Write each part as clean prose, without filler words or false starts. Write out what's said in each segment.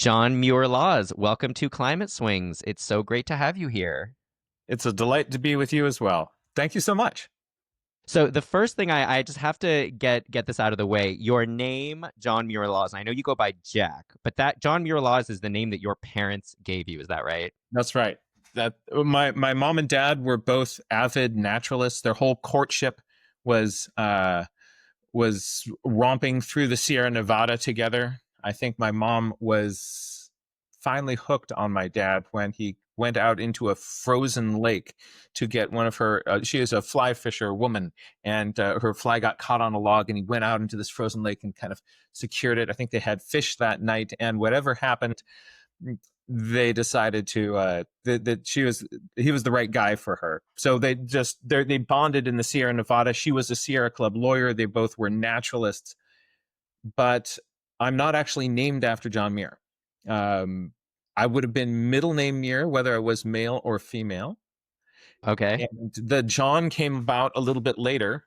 John Muir Laws, welcome to Climate Swings. It's so great to have you here. It's a delight to be with you as well. Thank you so much. So the first thing I just have to get this out of the way. Your name, John Muir Laws, and I know you go by Jack, but that John Muir Laws is the name that your parents gave you. Is that right? That's right. That my mom and dad were both avid naturalists. Their whole courtship was was romping through the Sierra Nevada together. I think my mom was finally hooked on my dad when he went out into a frozen lake to get one of her. She is a fly fisher woman, and her fly got caught on a log, and he went out into this frozen lake and kind of secured it. I think they had fish that night, and whatever happened, they decided to that he was the right guy for her. So they bonded in the Sierra Nevada. She was a Sierra Club lawyer. They both were naturalists, but I'm not actually named after John Muir. I would have been middle name Muir, whether I was male or female. Okay. And the John came about a little bit later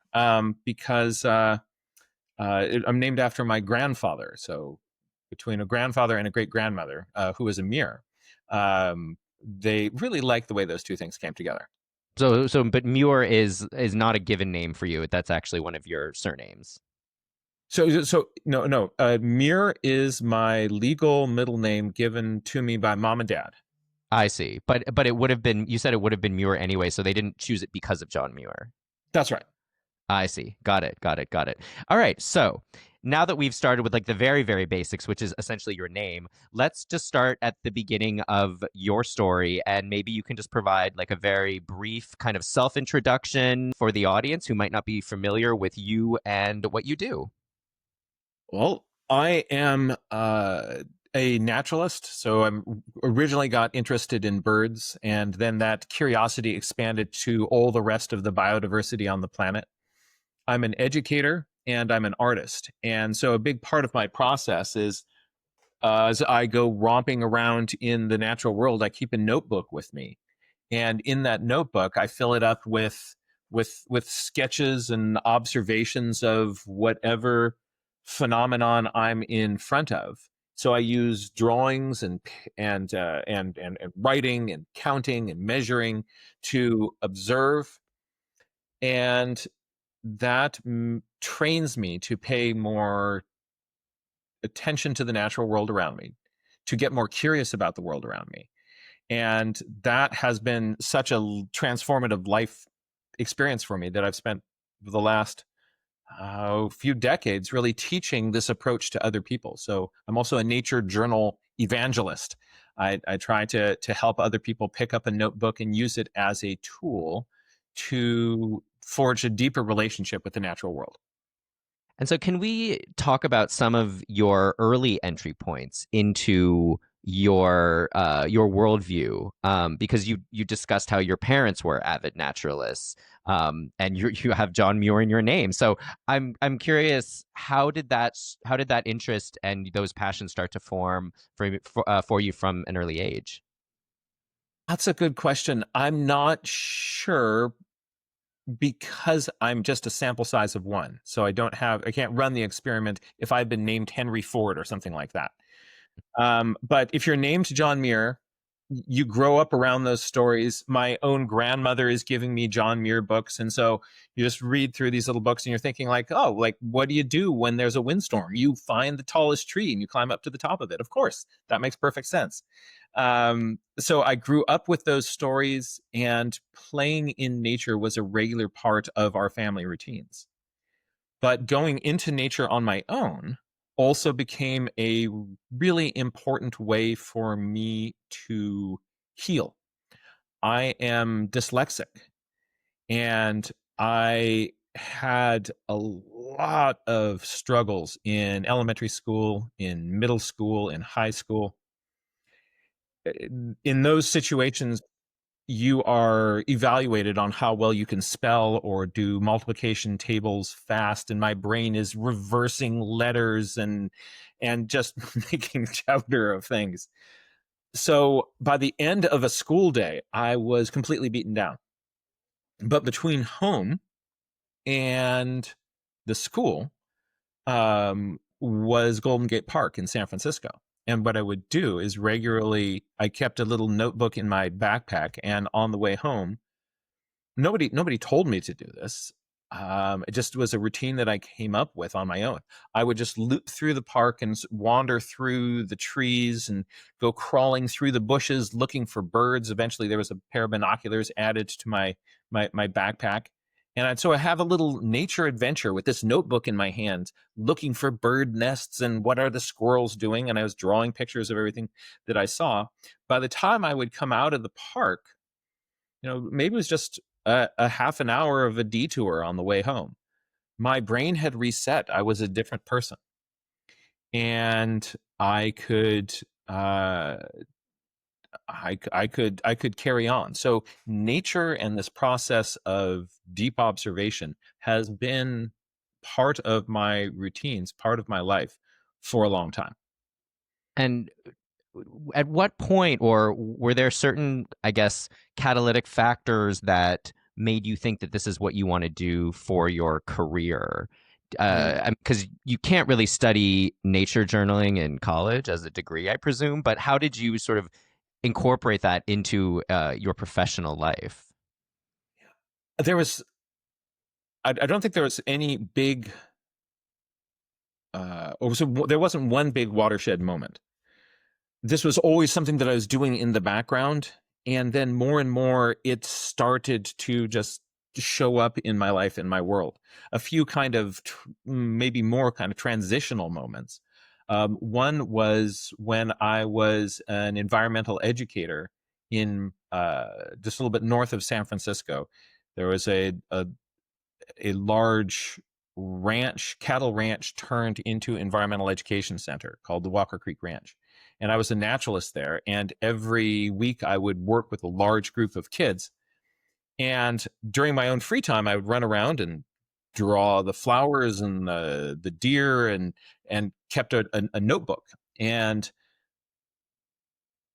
because I'm named after my grandfather. So between a grandfather and a great grandmother who was a Muir, they really liked the way those two things came together. But Muir is not a given name for you. That's actually one of your surnames. So no, no. Muir is my legal middle name given to me by mom and dad. I see. But it would have been you said it would have been Muir anyway, so they didn't choose it because of John Muir. That's right. I see. Got it. Got it. Got it. All right. So now that we've started with like the very, very basics, which is essentially your name, let's just start at the beginning of your story. And maybe you can just provide like a very brief kind of self introduction for the audience who might not be familiar with you and what you do. Well, I am a naturalist, so I'm originally got interested in birds, and then that curiosity expanded to all the rest of the biodiversity on the planet. I'm an educator and I'm an artist, and so a big part of my process is as I go romping around in the natural world, I keep a notebook with me, and in that notebook, I fill it up with sketches and observations of whatever phenomenon I'm in front of. So I use drawings and writing and counting and measuring to observe, and that trains me to pay more attention to the natural world around me, to get more curious about the world around me. And that has been such a transformative life experience for me that I've spent the last few decades really teaching this approach to other people. So I'm also a nature journal evangelist. I try to help other people pick up a notebook and use it as a tool to forge a deeper relationship with the natural world. And so, can we talk about some of your early entry points into your worldview? Because you discussed how your parents were avid naturalists, and you have John Muir in your name. So I'm curious, how did that interest and those passions start to form for you from an early age? That's a good question. I'm not sure because I'm just a sample size of one. So I can't run the experiment if I'd been named Henry Ford or something like that. But if you're named John Muir, you grow up around those stories. My own grandmother is giving me John Muir books. And so you just read through these little books and you're thinking like, oh, like, what do you do when there's a windstorm? You find the tallest tree and you climb up to the top of it. Of course, that makes perfect sense. So I grew up with those stories, and playing in nature was a regular part of our family routines. But going into nature on my own also became a really important way for me to heal. I am dyslexic, and I had a lot of struggles in elementary school, in middle school, in high school. In those situations, you are evaluated on how well you can spell or do multiplication tables fast, and my brain is reversing letters and just making chowder of things. So by the end of a school day, I was completely beaten down. But between home and the school was Golden Gate Park in San Francisco. And what I would do is regularly, I kept a little notebook in my backpack, and on the way home, nobody told me to do this. It just was a routine that I came up with on my own. I would just loop through the park and wander through the trees and go crawling through the bushes looking for birds. Eventually, there was a pair of binoculars added to my backpack, and so I have a little nature adventure with this notebook in my hand, looking for bird nests and what are the squirrels doing. And I was drawing pictures of everything that I saw. By the time I would come out of the park, maybe it was just a half an hour of a detour on the way home. My brain had reset. I was a different person, and I could uh, I could carry on. So nature and this process of deep observation has been part of my routines, part of my life for a long time. And at what point, or were there certain, I guess, catalytic factors that made you think that this is what you want to do for your career? Mm. Because you can't really study nature journaling in college as a degree, I presume. But how did you sort of incorporate that into your professional life? There was, I don't think there was any big, or so there wasn't one big watershed moment. This was always something that I was doing in the background. And then more and more, it started to just show up in my life, in my world. A few kind of maybe more kind of transitional moments. One was when I was an environmental educator in just a little bit north of San Francisco. There was a large cattle ranch turned into environmental education center called the Walker Creek Ranch. And I was a naturalist there. And every week I would work with a large group of kids. And during my own free time, I would run around and draw the flowers and the deer, and kept a notebook. And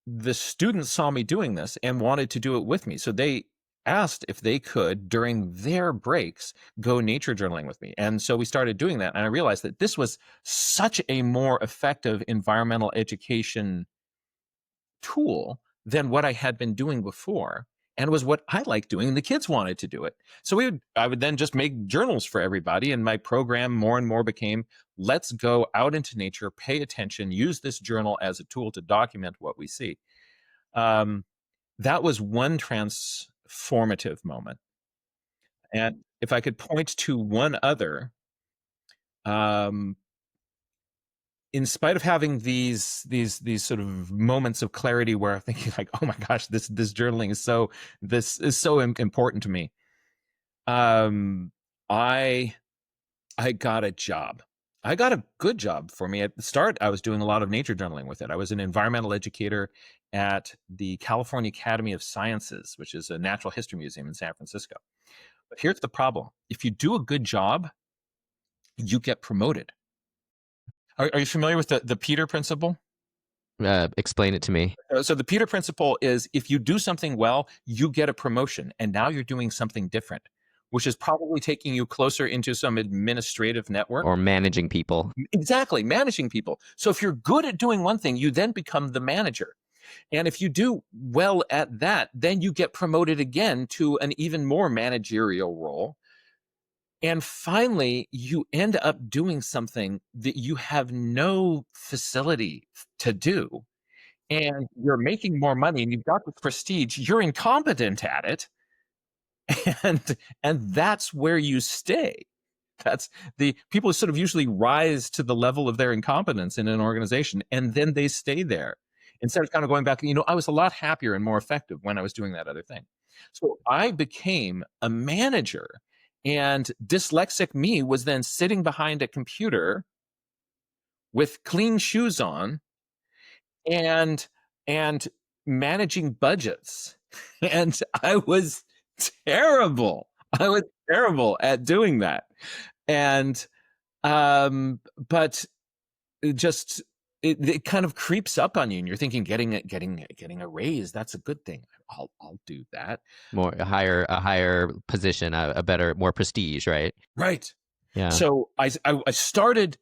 the students saw me doing this and wanted to do it with me. So they asked if they could, during their breaks, go nature journaling with me. And so we started doing that. And I realized that this was such a more effective environmental education tool than what I had been doing before. And was what I liked doing. And the kids wanted to do it. So I would then just make journals for everybody. And my program more and more became, let's go out into nature, pay attention, use this journal as a tool to document what we see. Um, that was one transformative moment. And if I could point to one other, um, in spite of having these sort of moments of clarity where I'm thinking like, oh my gosh, this journaling is so important to me. Um, I I got a job. I got a good job for me. At the start, I was doing a lot of nature journaling with it. I was an environmental educator at the California Academy of Sciences, which is a natural history museum in San Francisco. But here's the problem. If you do a good job, you get promoted. Are you familiar with the Peter Principle? Explain it to me. So the Peter Principle is, if you do something well, you get a promotion, and now you're doing something different, which is probably taking you closer into some administrative network. Or managing people. Exactly, managing people. So if you're good at doing one thing, you then become the manager. And if you do well at that, then you get promoted again to an even more managerial role. And finally, you end up doing something that you have no facility to do. And you're making more money and you've got the prestige. You're incompetent at it. And that's where you stay. That's the people sort of usually rise to the level of their incompetence in an organization, and then they stay there instead of kind of going back. I was a lot happier and more effective when I was doing that other thing. So I became a manager, and dyslexic me was then sitting behind a computer with clean shoes on, and and managing budgets. And I was terrible. I was terrible at doing that. And but it kind of creeps up on you, and you're thinking, getting a raise, that's a good thing. I'll do that. More a higher position, a better, more prestige, right? Right. Yeah. So I started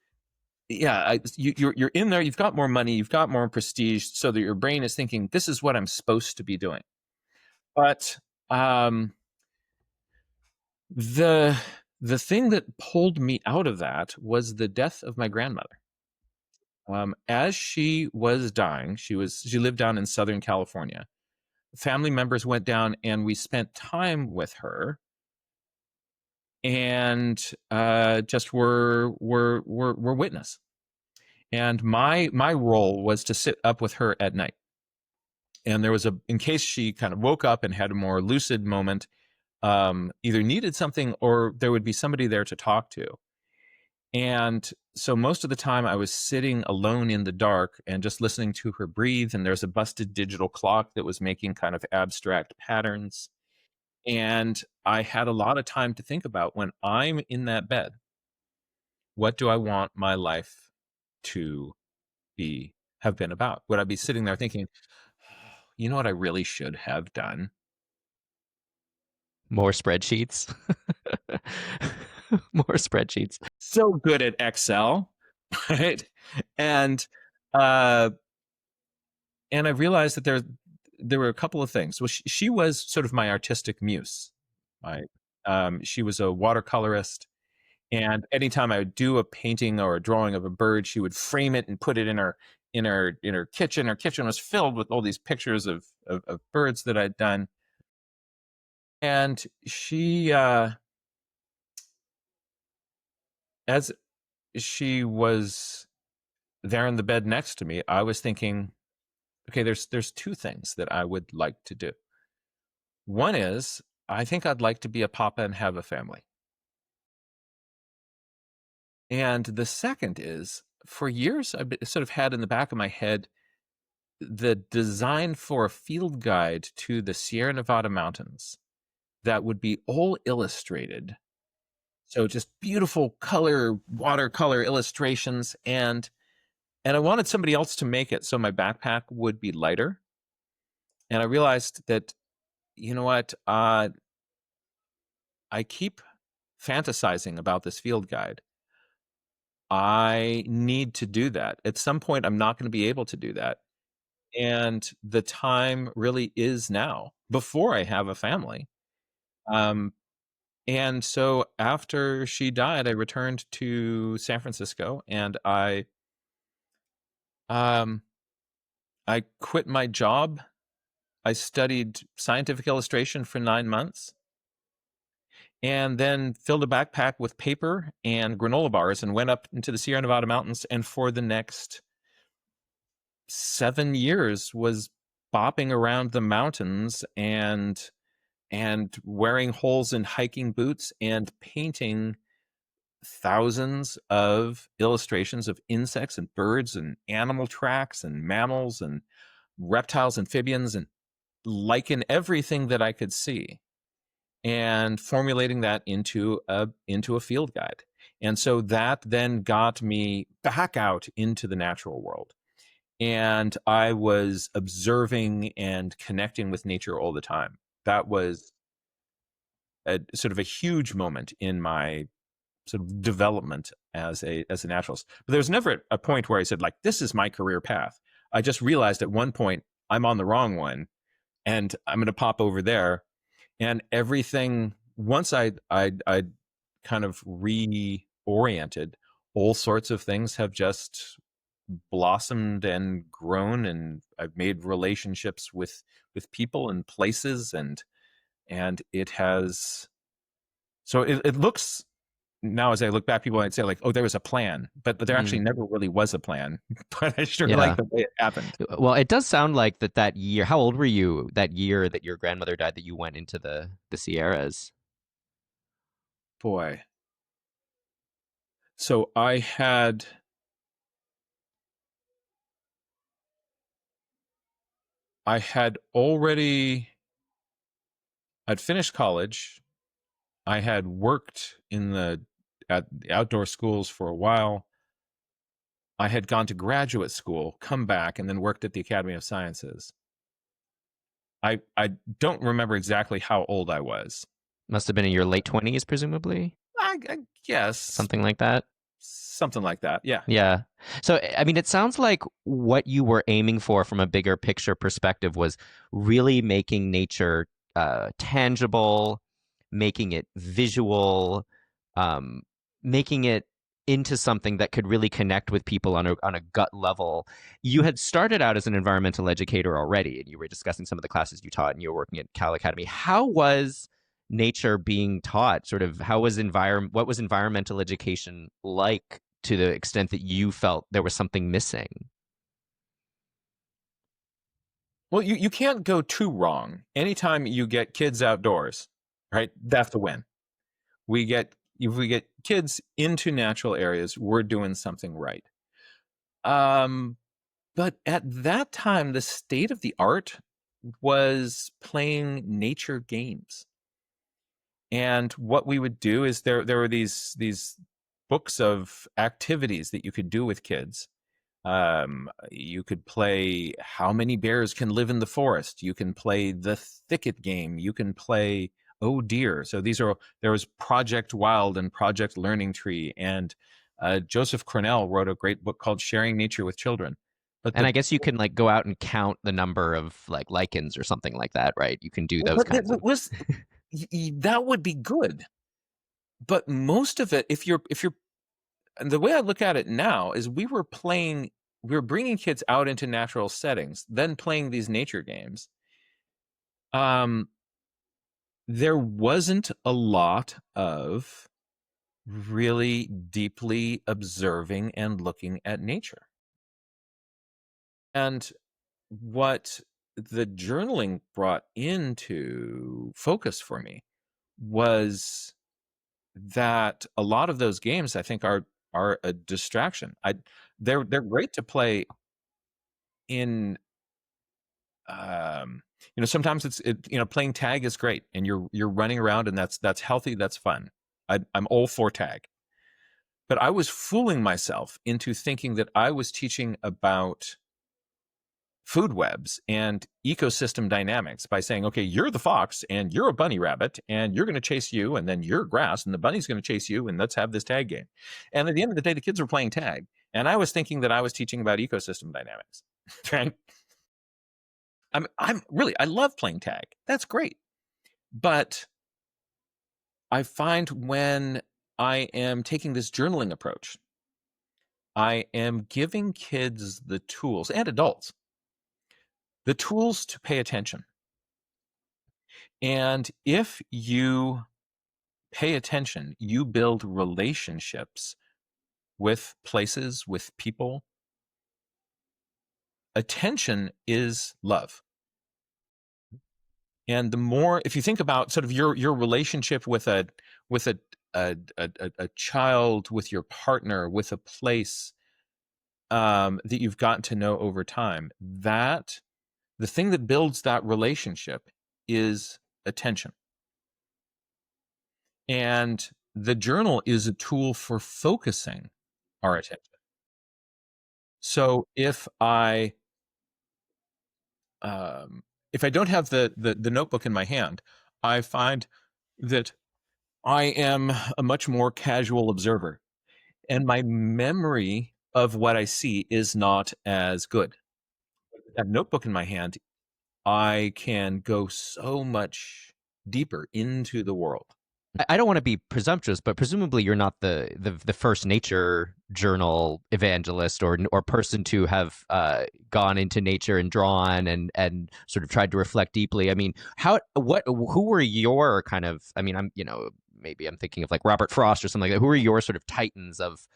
yeah, you're in there. You've got more money. You've got more prestige, so that your brain is thinking, "This is what I'm supposed to be doing." But um, the the thing that pulled me out of that was the death of my grandmother. As she was dying, she lived down in Southern California. Family members went down, and we spent time with her, and just were witness. And my role was to sit up with her at night. And there was in case she kind of woke up and had a more lucid moment, either needed something or there would be somebody there to talk to. And so most of the time I was sitting alone in the dark and just listening to her breathe. And there's a busted digital clock that was making kind of abstract patterns. And I had a lot of time to think about, when I'm in that bed, what do I want my life to be have been about? Would I be sitting there thinking, you know what I really should have done? More spreadsheets. More spreadsheets. So good at Excel, right? And uh and I realized that there were a couple of things. Well, she was sort of my artistic muse. Right? She was a watercolorist, and anytime I would do a painting or a drawing of a bird, she would frame it and put it in her kitchen. Her kitchen was filled with all these pictures of birds that I'd done. And as she was there in the bed next to me, I was thinking, okay, there's two things that I would like to do. One is, I think I'd like to be a papa and have a family. And the second is, for years I've sort of had in the back of my head the design for a field guide to the Sierra Nevada mountains that would be all illustrated. So just beautiful color, watercolor illustrations, and I wanted somebody else to make it so my backpack would be lighter. And I realized that, you know what, I keep fantasizing about this field guide. I need to do that. At some point, I'm not going to be able to do that. And the time really is now, before I have a family. Um, and so after she died, I returned to San Francisco, and um, I quit my job. I studied scientific illustration for 9 months, and then filled a backpack with paper and granola bars and went up into the Sierra Nevada mountains. And for the next 7 years was bopping around the mountains and wearing holes in hiking boots and painting thousands of illustrations of insects and birds and animal tracks and mammals and reptiles, amphibians, and lichen, everything that I could see, and formulating that into a field guide. And so that then got me back out into the natural world. And I was observing and connecting with nature all the time. That was a sort of a huge moment in my sort of development as a naturalist. But there was never a point where I said, like, this is my career path. I just realized at one point I'm on the wrong one, and I'm going to pop over there. And everything, once I kind of reoriented, all sorts of things have just blossomed and grown, and I've made relationships with people and places, and it has, so it looks, now as I look back, people might say, like, oh, there was a plan, but there actually Mm, never really was a plan. But I sure like yeah. the way it happened. Well, it does sound like that year. How old were you that year that your grandmother died, that you went into the Sierras? Boy. So I had already, I'd finished college. I had worked at the outdoor schools for a while. I had gone to graduate school, come back, and then worked at the Academy of Sciences. I don't remember exactly how old I was. Must have been in your late 20s, presumably, I guess something like that. something like that. Yeah. Yeah. So, I mean, it sounds like what you were aiming for from a bigger picture perspective was really making nature tangible, making it visual, um, making it into something that could really connect with people on a gut level. You had started out as an environmental educator already, and you were discussing some of the classes you taught, and you were working at Cal Academy. How was nature being taught? Sort of how was what was environmental education like to the extent that you felt there was something missing? Well, you can't go too wrong. Anytime you get kids outdoors, right? That's the win. If we get kids into natural areas, we're doing something right. Um, but at that time, the state of the art was playing nature games. And what we would do is there were these books of activities that you could do with kids. You could play how many bears can live in the forest. You can play the thicket game. You can play oh dear. So there was Project Wild and Project Learning Tree, and Joseph Cornell wrote a great book called Sharing Nature with Children. But And I guess you can like go out and count the number of like lichens or something like that, right? You can do those but kinds of. that would be good. But most of it, if you're and the way I look at it now is we were bringing kids out into natural settings, then playing these nature games. Um, there wasn't a lot of really deeply observing and looking at nature. And what the journaling brought into focus for me was that a lot of those games I think are a distraction. They're great to play in sometimes playing tag is great and you're running around and that's healthy, that's fun. I'm all for tag. But I was fooling myself into thinking that I was teaching about food webs and ecosystem dynamics by saying, okay, you're the fox and you're a bunny rabbit and you're going to chase you and then you're grass and the bunny's going to chase you and let's have this tag game. And at the end of the day, the kids were playing tag and I was thinking that I was teaching about ecosystem dynamics. Right? I'm really, I love playing tag. That's great. But I find when I am taking this journaling approach, I am giving kids the tools and adults, the tools to pay attention. And if you pay attention, you build relationships with places, with people. Attention is love. And the more, if you think about sort of your relationship with a child, with your partner, with a place that you've gotten to know over time, that the thing that builds that relationship is attention. And the journal is a tool for focusing our attention. So if I don't have the notebook in my hand, I find that I am a much more casual observer, and my memory of what I see is not as good. With that notebook in my hand, I can go so much deeper into the world. I don't want to be presumptuous, but presumably you're not the first nature journal evangelist or person to have gone into nature and drawn and sort of tried to reflect deeply. I mean, who were your kind of? I mean, maybe I'm thinking of like Robert Frost or something like that. Who are your sort of titans of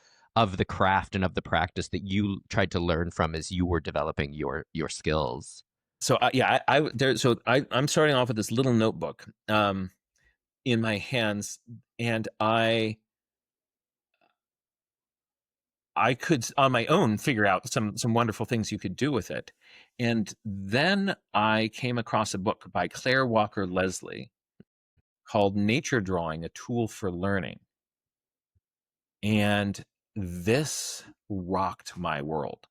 the craft and of the practice that you tried to learn from as you were developing your skills? So I'm starting off with this little notebook in my hands, and I could on my own figure out some wonderful things you could do with it. And then I came across a book by Claire Walker Leslie called Nature Drawing: A Tool for Learning. And this rocked my world.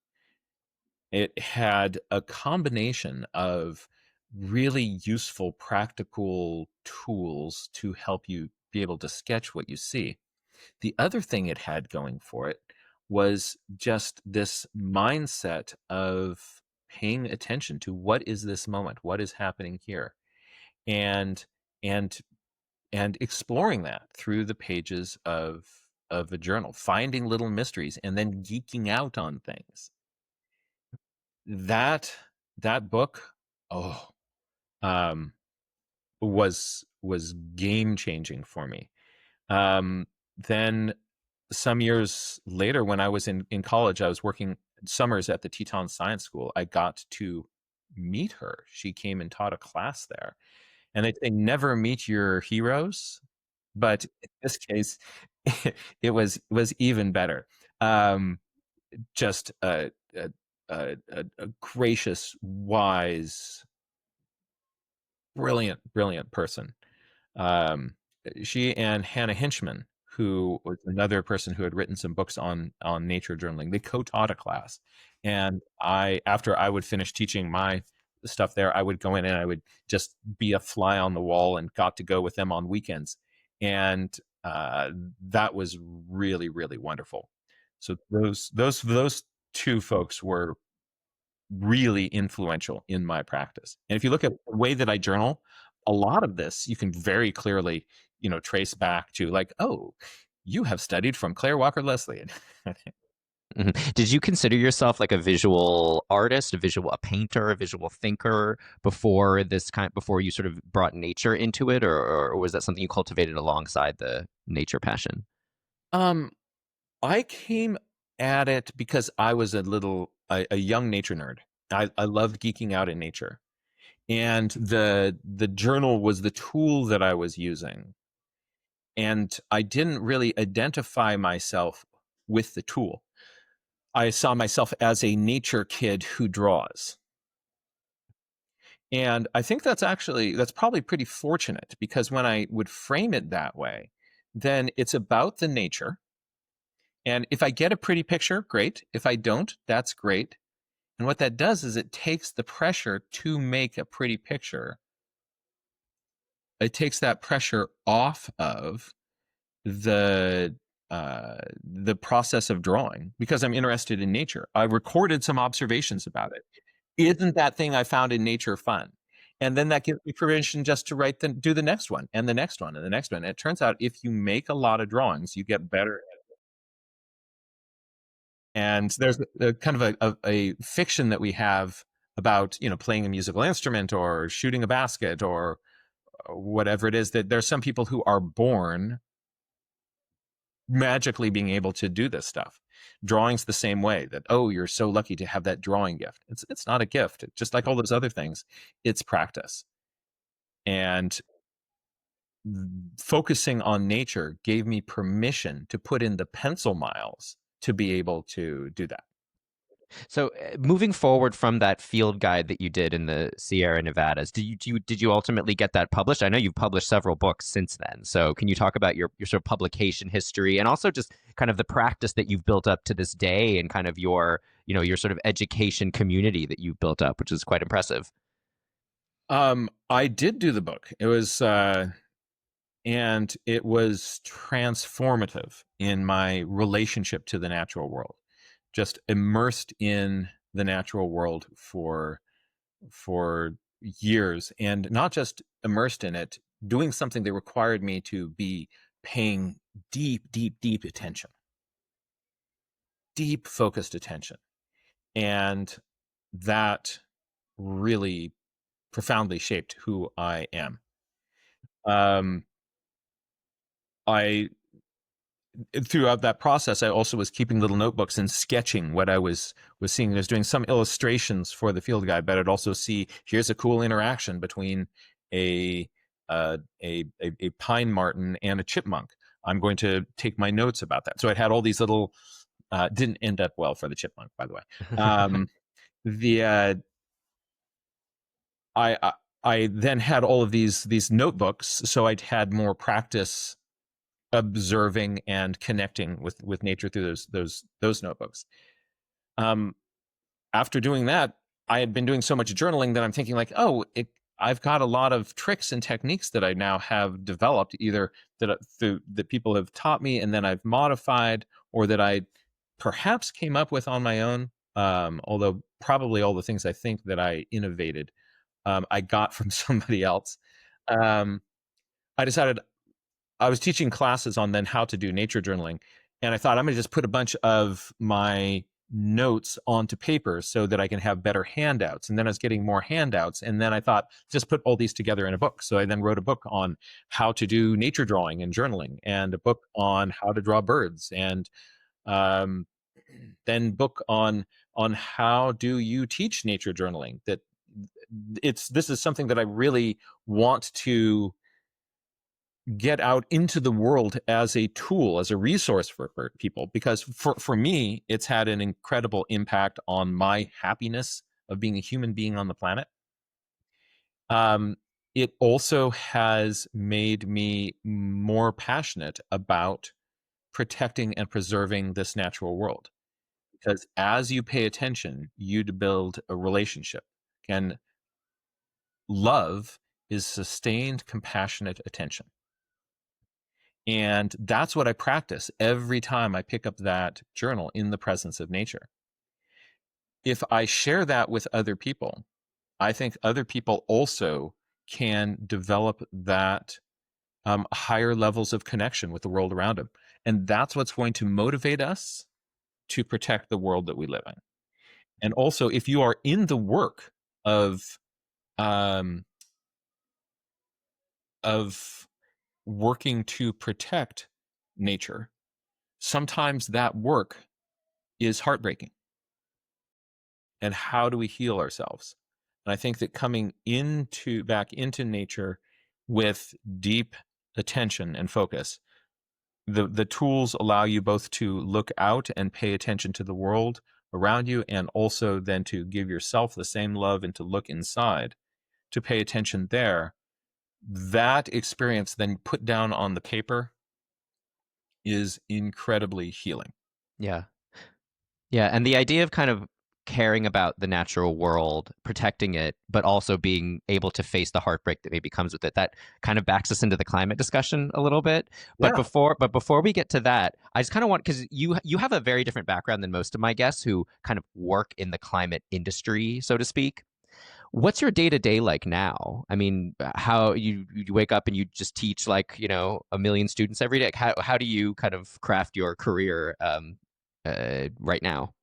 It had a combination of really useful practical tools to help you be able to sketch what you see. The other thing it had going for it was just this mindset of paying attention to what is this moment, what is happening here, and and and exploring that through the pages of a journal, finding little mysteries and then geeking out on things. That that book, oh, um, was game changing for me. Then some years later, when I was in college, I was working summers at the Teton Science School. I got to meet her. She came and taught a class there. And they say never meet your heroes, but in this case, it was even better. Um, just a gracious, wise, brilliant person. Um, she and Hannah Hinchman, who was another person who had written some books on nature journaling, they co-taught a class. And after I would finish teaching my stuff there, I would go in and I would just be a fly on the wall and got to go with them on weekends. And that was really, really wonderful. So those two folks were really influential in my practice. And if you look at the way that I journal, a lot of this you can very clearly, trace back to like, oh, you have studied from Claire Walker Leslie. Mhm. Did you consider yourself like a visual artist, a painter, a visual thinker before you sort of brought nature into it, or was that something you cultivated alongside the nature passion? um, I came at it because I was a young nature nerd. I loved geeking out in nature. And the journal was the tool that I was using. And I didn't really identify myself with the tool. I saw myself as a nature kid who draws. And I think that's probably pretty fortunate because when I would frame it that way, then it's about the nature. And if I get a pretty picture, great. If I don't, that's great. And what that does is it takes the pressure to make a pretty picture. It takes that pressure off of the the process of drawing because I'm interested in nature. I recorded some observations about it. Isn't that thing I found in nature fun? And then that gives me permission just to do the next one and the next one and the next one. And it turns out if you make a lot of drawings, you get better. And there's a kind of a fiction that we have about, playing a musical instrument or shooting a basket or whatever it is, that there's some people who are born magically being able to do this stuff. Drawing's the same way, that, oh, you're so lucky to have that drawing gift. It's not a gift. Just like all those other things, it's practice. And focusing on nature gave me permission to put in the pencil miles to be able to do that. So, moving forward from that field guide that you did in the Sierra Nevadas, did you ultimately get that published? I know you've published several books since then. So, can you talk about your sort of publication history and also just kind of the practice that you've built up to this day and kind of your sort of education community that you've built up, which is quite impressive. I did do the book. And it was transformative in my relationship to the natural world. Just immersed in the natural world for years, and not just immersed in it, doing something that required me to be paying deep attention, deep focused attention. And that really profoundly shaped who I am. Um, I Throughout that process, I also was keeping little notebooks and sketching what I was seeing. I was doing some illustrations for the field guide, but I'd also see, here's a cool interaction between a a pine marten and a chipmunk. I'm going to take my notes about that. So I had all these little. Didn't end up well for the chipmunk, by the way. The I I then had all of these notebooks, so I'd had more practice observing and connecting with nature through those notebooks. Um, After doing that, I had been doing so much journaling that I'm thinking like, oh, I've got a lot of tricks and techniques that I now have developed, either that people have taught me and then I've modified, or that I perhaps came up with on my own. Although probably all the things I think that I innovated, I got from somebody else. Um, I decided I was teaching classes on then how to do nature journaling, and I thought I'm going to just put a bunch of my notes onto paper so that I can have better handouts. And then I was getting more handouts, and then I thought just put all these together in a book. So I then wrote a book on how to do nature drawing and journaling, and a book on how to draw birds, and um, then book on how do you teach nature journaling. That it's this is something that I really want to get out into the world as a tool, as a resource for people, because for me, it's had an incredible impact on my happiness of being a human being on the planet. Um, it also has made me more passionate about protecting and preserving this natural world, because as you pay attention, you build a relationship. And love is sustained, compassionate attention. And that's what I practice every time I pick up that journal in the presence of nature. If I share that with other people, I think other people also can develop that higher levels of connection with the world around them. And that's what's going to motivate us to protect the world that we live in. And also, if you are in the work of um, of working to protect nature, sometimes that work is heartbreaking. And how do we heal ourselves? And I think that coming into back into nature with deep attention and focus, the tools allow you both to look out and pay attention to the world around you, and also then to give yourself the same love and to look inside, to pay attention there. That experience then put down on the paper is incredibly healing. Yeah. Yeah, and the idea of kind of caring about the natural world, protecting it, but also being able to face the heartbreak that maybe comes with it. That kind of backs us into the climate discussion a little bit. Yeah. But before we get to that, I just kind of want, because you have a very different background than most of my guests who kind of work in the climate industry, so to speak. What's your day to day like now? I mean, how you wake up and you just teach like, a million students every day? Like, how do you kind of craft your career right now?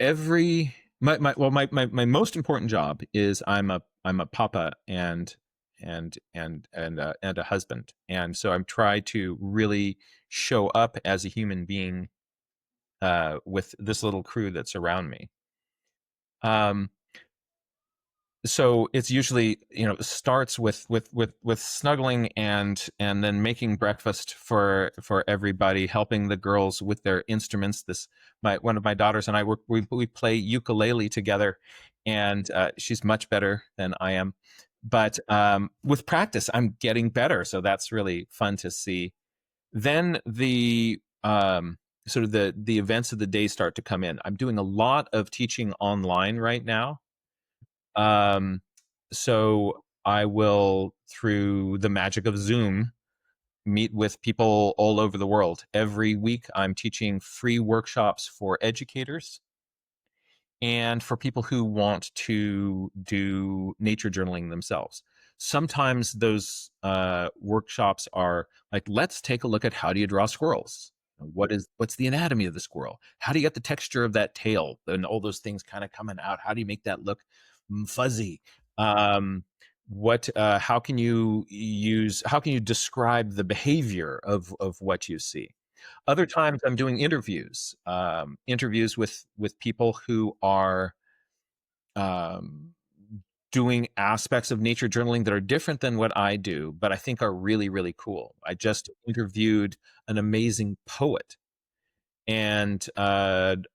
Every my well my most important job is I'm a papa and a husband, and so I'm trying to really show up as a human being with this little crew that's around me. Um, so it's usually, starts with snuggling and then making breakfast for everybody, helping the girls with their instruments. This my one of my daughters and I we play ukulele together, and she's much better than I am, but with practice I'm getting better, so that's really fun to see. Then the sort of the events of the day start to come in. I'm doing a lot of teaching online right now. um, so I will, through the magic of Zoom, meet with people all over the world. Every week, I'm teaching free workshops for educators and for people who want to do nature journaling themselves. Sometimes those workshops are like, let's take a look at how do you draw squirrels? What's the anatomy of the squirrel? How do you get the texture of that tail and all those things kind of coming out? How do you make that look fuzzy? What how can you describe the behavior of what you see? Other times I'm doing interviews, interviews with people who are um, doing aspects of nature journaling that are different than what I do, but I think are really, really cool. I just interviewed an amazing poet, and it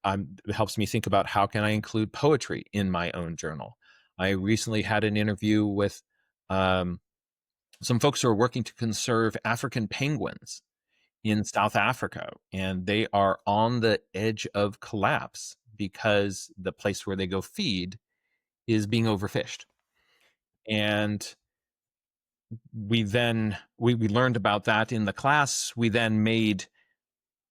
helps me think about how can I include poetry in my own journal. I recently had an interview with um, some folks who are working to conserve African penguins in South Africa, and they are on the edge of collapse because the place where they go feed is being overfished. And we learned about that in the class. We then made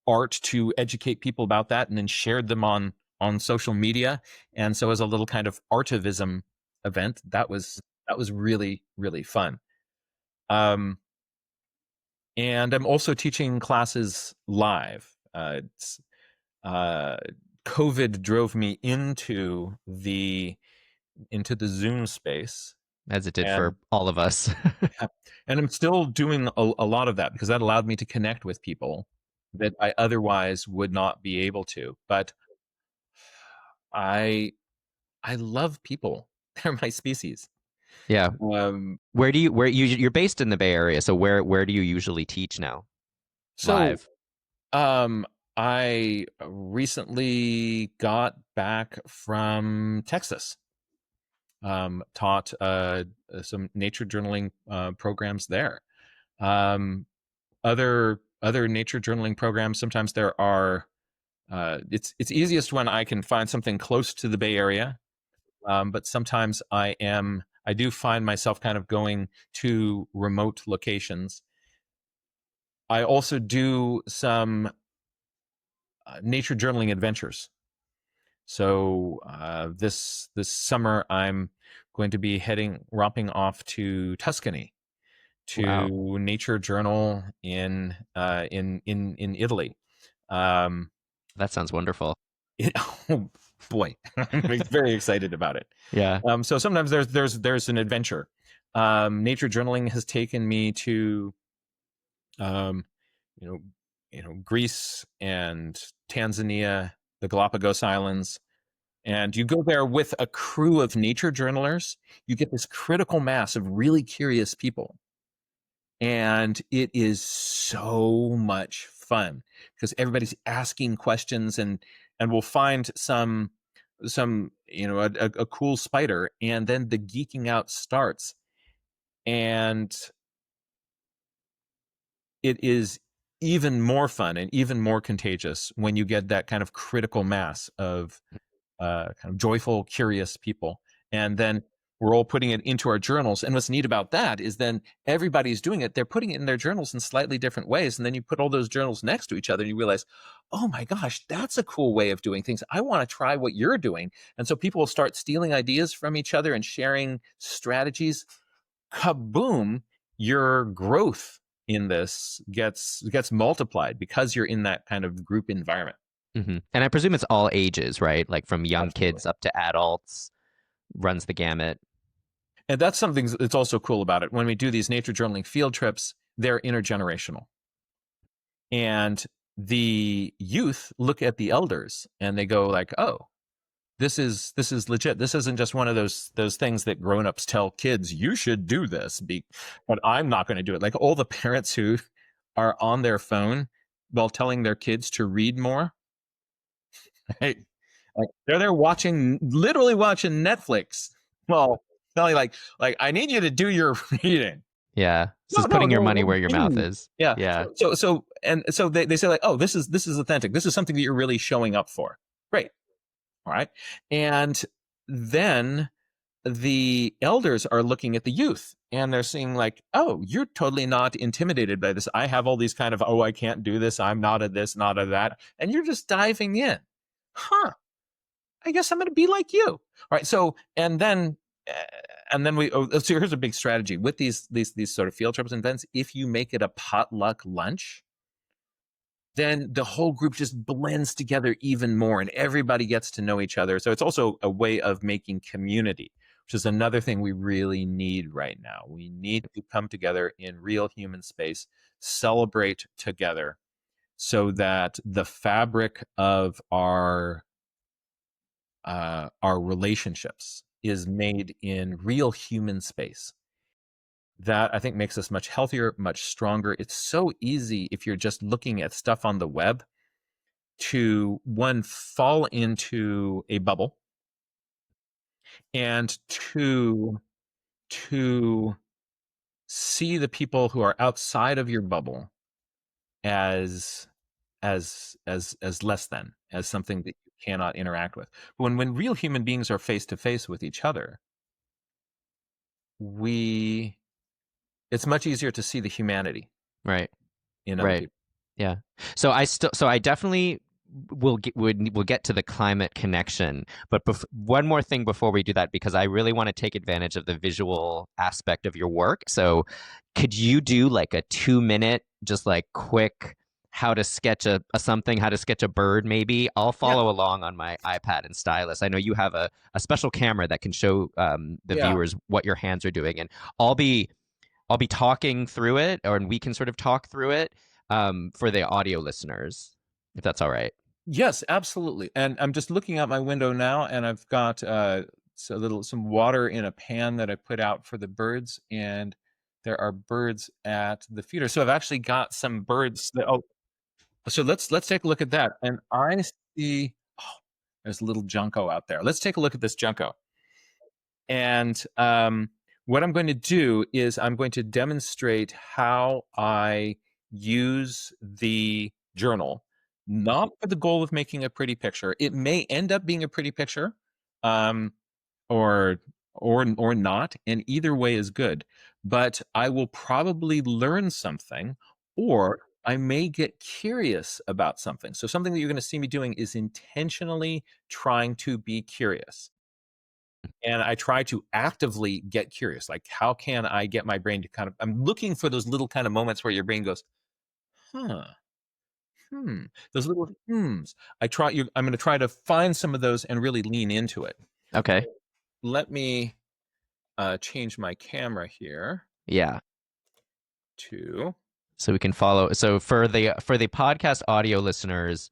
art to educate people about that, and then shared them on social media. And so as a little kind of artivism event, that was really really fun. Um, and I'm also teaching classes live. Uh, COVID drove me into the Zoom space, As it did and for all of us. and I'm still doing a lot of that because that allowed me to connect with people that I otherwise would not be able to. But I I love people. They're my species. Yeah. Um, Where you're based in the Bay Area, so where do you usually teach now? so Live. um, I recently got back from Texas. Taught some nature journaling programs there. Um, other nature journaling programs. Sometimes there are. It's easiest when I can find something close to the Bay Area. But sometimes I do find myself kind of going to remote locations. I also do some nature journaling adventures. So this summer I'm going to be romping off to Tuscany Wow. to nature journal in Italy. Um, That sounds wonderful. oh boy, I'm very excited about it. Yeah. So sometimes there's an adventure. Nature journaling has taken me to um, you know Greece and Tanzania, the Galapagos Islands, and you go there with a crew of nature journalers. You get this critical mass of really curious people, and it is so much fun because everybody's asking questions, and we'll find some a cool spider, and then the geeking out starts. And it is even more fun and even more contagious when you get that kind of critical mass of kind of joyful, curious people. And then we're all putting it into our journals. And what's neat about that is then everybody's doing it. They're putting it in their journals in slightly different ways. And then you put all those journals next to each other and you realize, oh my gosh, that's a cool way of doing things. I want to try what you're doing. And so people will start stealing ideas from each other and sharing strategies. Kaboom, your growth in this gets multiplied because you're in that kind of group environment. And I presume it's all ages, right? Like from young Absolutely. kids up to adults, runs the gamut. And that's something that's also cool about it. When we do these nature journaling field trips, they're intergenerational. And the youth look at the elders and they go like, "Oh, this is legit. This isn't just one of those things that grown-ups tell kids, you should do this, but I'm not going to do it." Like all the parents who are on their phone while telling their kids to read more, right? Like they're there literally watching Netflix. Well, telling like I need you to do your reading. Yeah. This No, is no, putting your no, money we're where your mouth reading. is. Yeah. Yeah. So they say like, oh, this is authentic. This is something that you're really showing up for. Great. All right. And then the elders are looking at the youth and they're seeing like, oh, you're totally not intimidated by this. I have all these kind of, oh, I can't do this. I'm not at this, not at that. And you're just diving in. Huh. I guess I'm going to be like you. All right. So, and then so here's a big strategy with these sort of field trips and events. If you make it a potluck lunch, then the whole group just blends together even more and everybody gets to know each other. So it's also a way of making community, which is another thing we really need right now. We need to come together in real human space, celebrate together so that the fabric of our relationships is made in real human space. That I think makes us much healthier, much stronger. It's so easy if you're just looking at stuff on the web to one fall into a bubble, and to see the people who are outside of your bubble as as less than, as something that you cannot interact with. But when real human beings are face to face with each other, we it's much easier to see the humanity Right. in other Right. people. Yeah. So I definitely will get to the climate connection, but one more thing before we do that, because I really want to take advantage of the visual aspect of your work. So could you do like a 2 minute, just like quick how to sketch a something, how to sketch a bird maybe? I'll Yeah, follow along on my iPad and stylus. I know you have a special camera that can show the yeah. viewers what your hands are doing, and I'll be I'll be talking through it, or and we can sort of talk through it for the audio listeners, if that's all right. Yes, absolutely. And I'm just looking out my window now, and I've got some water in a pan that I put out for the birds, and there are birds at the feeder. So I've actually got some birds that. Oh, so let's take a look at that. And I see. Oh, there's a little junco out there. Let's take a look at this junco. And what I'm going to do is I'm going to demonstrate how I use the journal, not for the goal of making a pretty picture. It may end up being a pretty picture, um, or or not, and either way is good. But I will probably learn something, or I may get curious about something. So something that you're going to see me doing is intentionally trying to be curious. And I try to actively get curious. Like, how can I get my brain to kind of, I'm looking for those little kind of moments where your brain goes, huh, hmm, those little hmms. I'm going to try to find some of those and really lean into it. Okay. Let me change my camera here Yeah. to, So we can follow. So for the podcast audio listeners,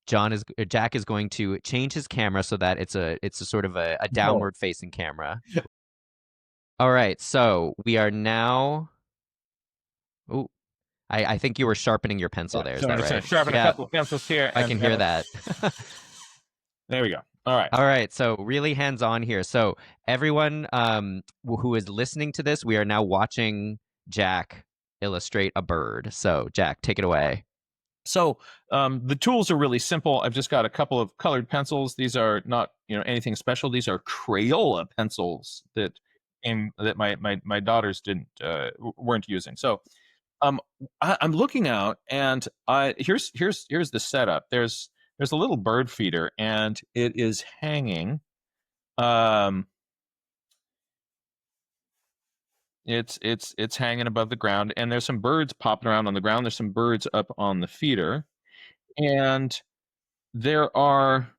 Jack is going to change his camera so that it's a sort of a oh, downward facing camera. All right. So we are now. Oh, I think you were sharpening your pencil yeah. there. Is So I'm that just going right? to sharpen a Yeah, couple of pencils here I can hear and that. there we go. All right. All right, so really hands on here. So everyone who is listening to this, we are now watching Jack illustrate a bird. So Jack, take it away. So the tools are really simple. I've just got a couple of colored pencils. These are not, anything special. These are Crayola pencils that my daughters didn't weren't using. So I'm looking out, and here's the setup. There's a little bird feeder, and it is hanging. Um, it's hanging above the ground, and there's some birds popping around on the ground. There's some birds up on the feeder, and there are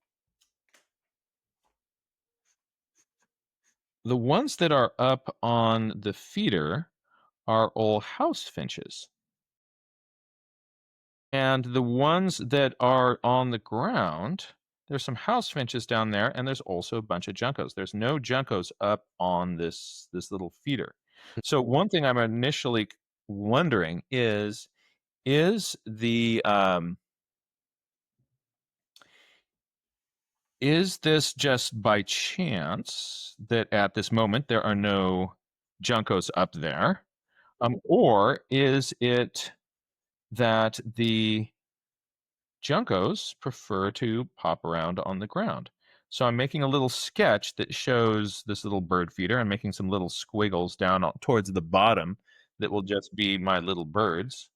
the ones that are up on the feeder are all house finches. And the ones that are on the ground, there's some house finches down there, and there's also a bunch of juncos. There's no juncos up on this little feeder. So one thing I'm initially wondering is the is this just by chance that at this moment there are no juncos up there? Or is it that the juncos prefer to pop around on the ground? So I'm making a little sketch that shows this little bird feeder. I'm making some little squiggles down towards the bottom that will just be my little birds.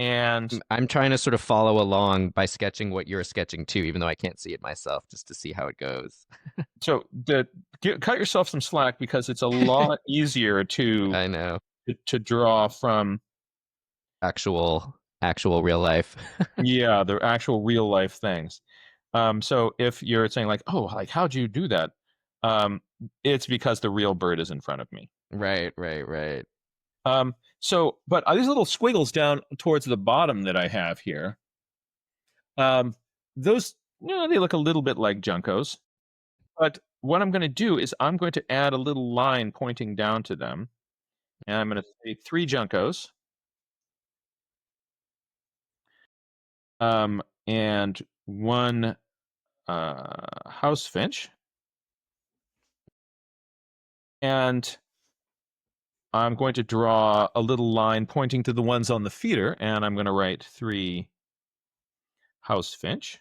And I'm trying to sort of follow along by sketching what you're sketching too, even though I can't see it myself, just to see how it goes. so cut yourself some slack because it's a lot easier I know. to draw from Actual real life. yeah, the actual real life things. So if you're saying like, oh, like how'd you do that? It's because the real bird is in front of me. Right, right, right. But these little squiggles down towards the bottom that I have here, um, those, they look a little bit like Juncos. But what I'm going to do is I'm going to add a little line pointing down to them, and I'm going to say 3 Juncos, and 1 house finch, and I'm going to draw a little line pointing to the ones on the feeder, and I'm going to write 3 house finch.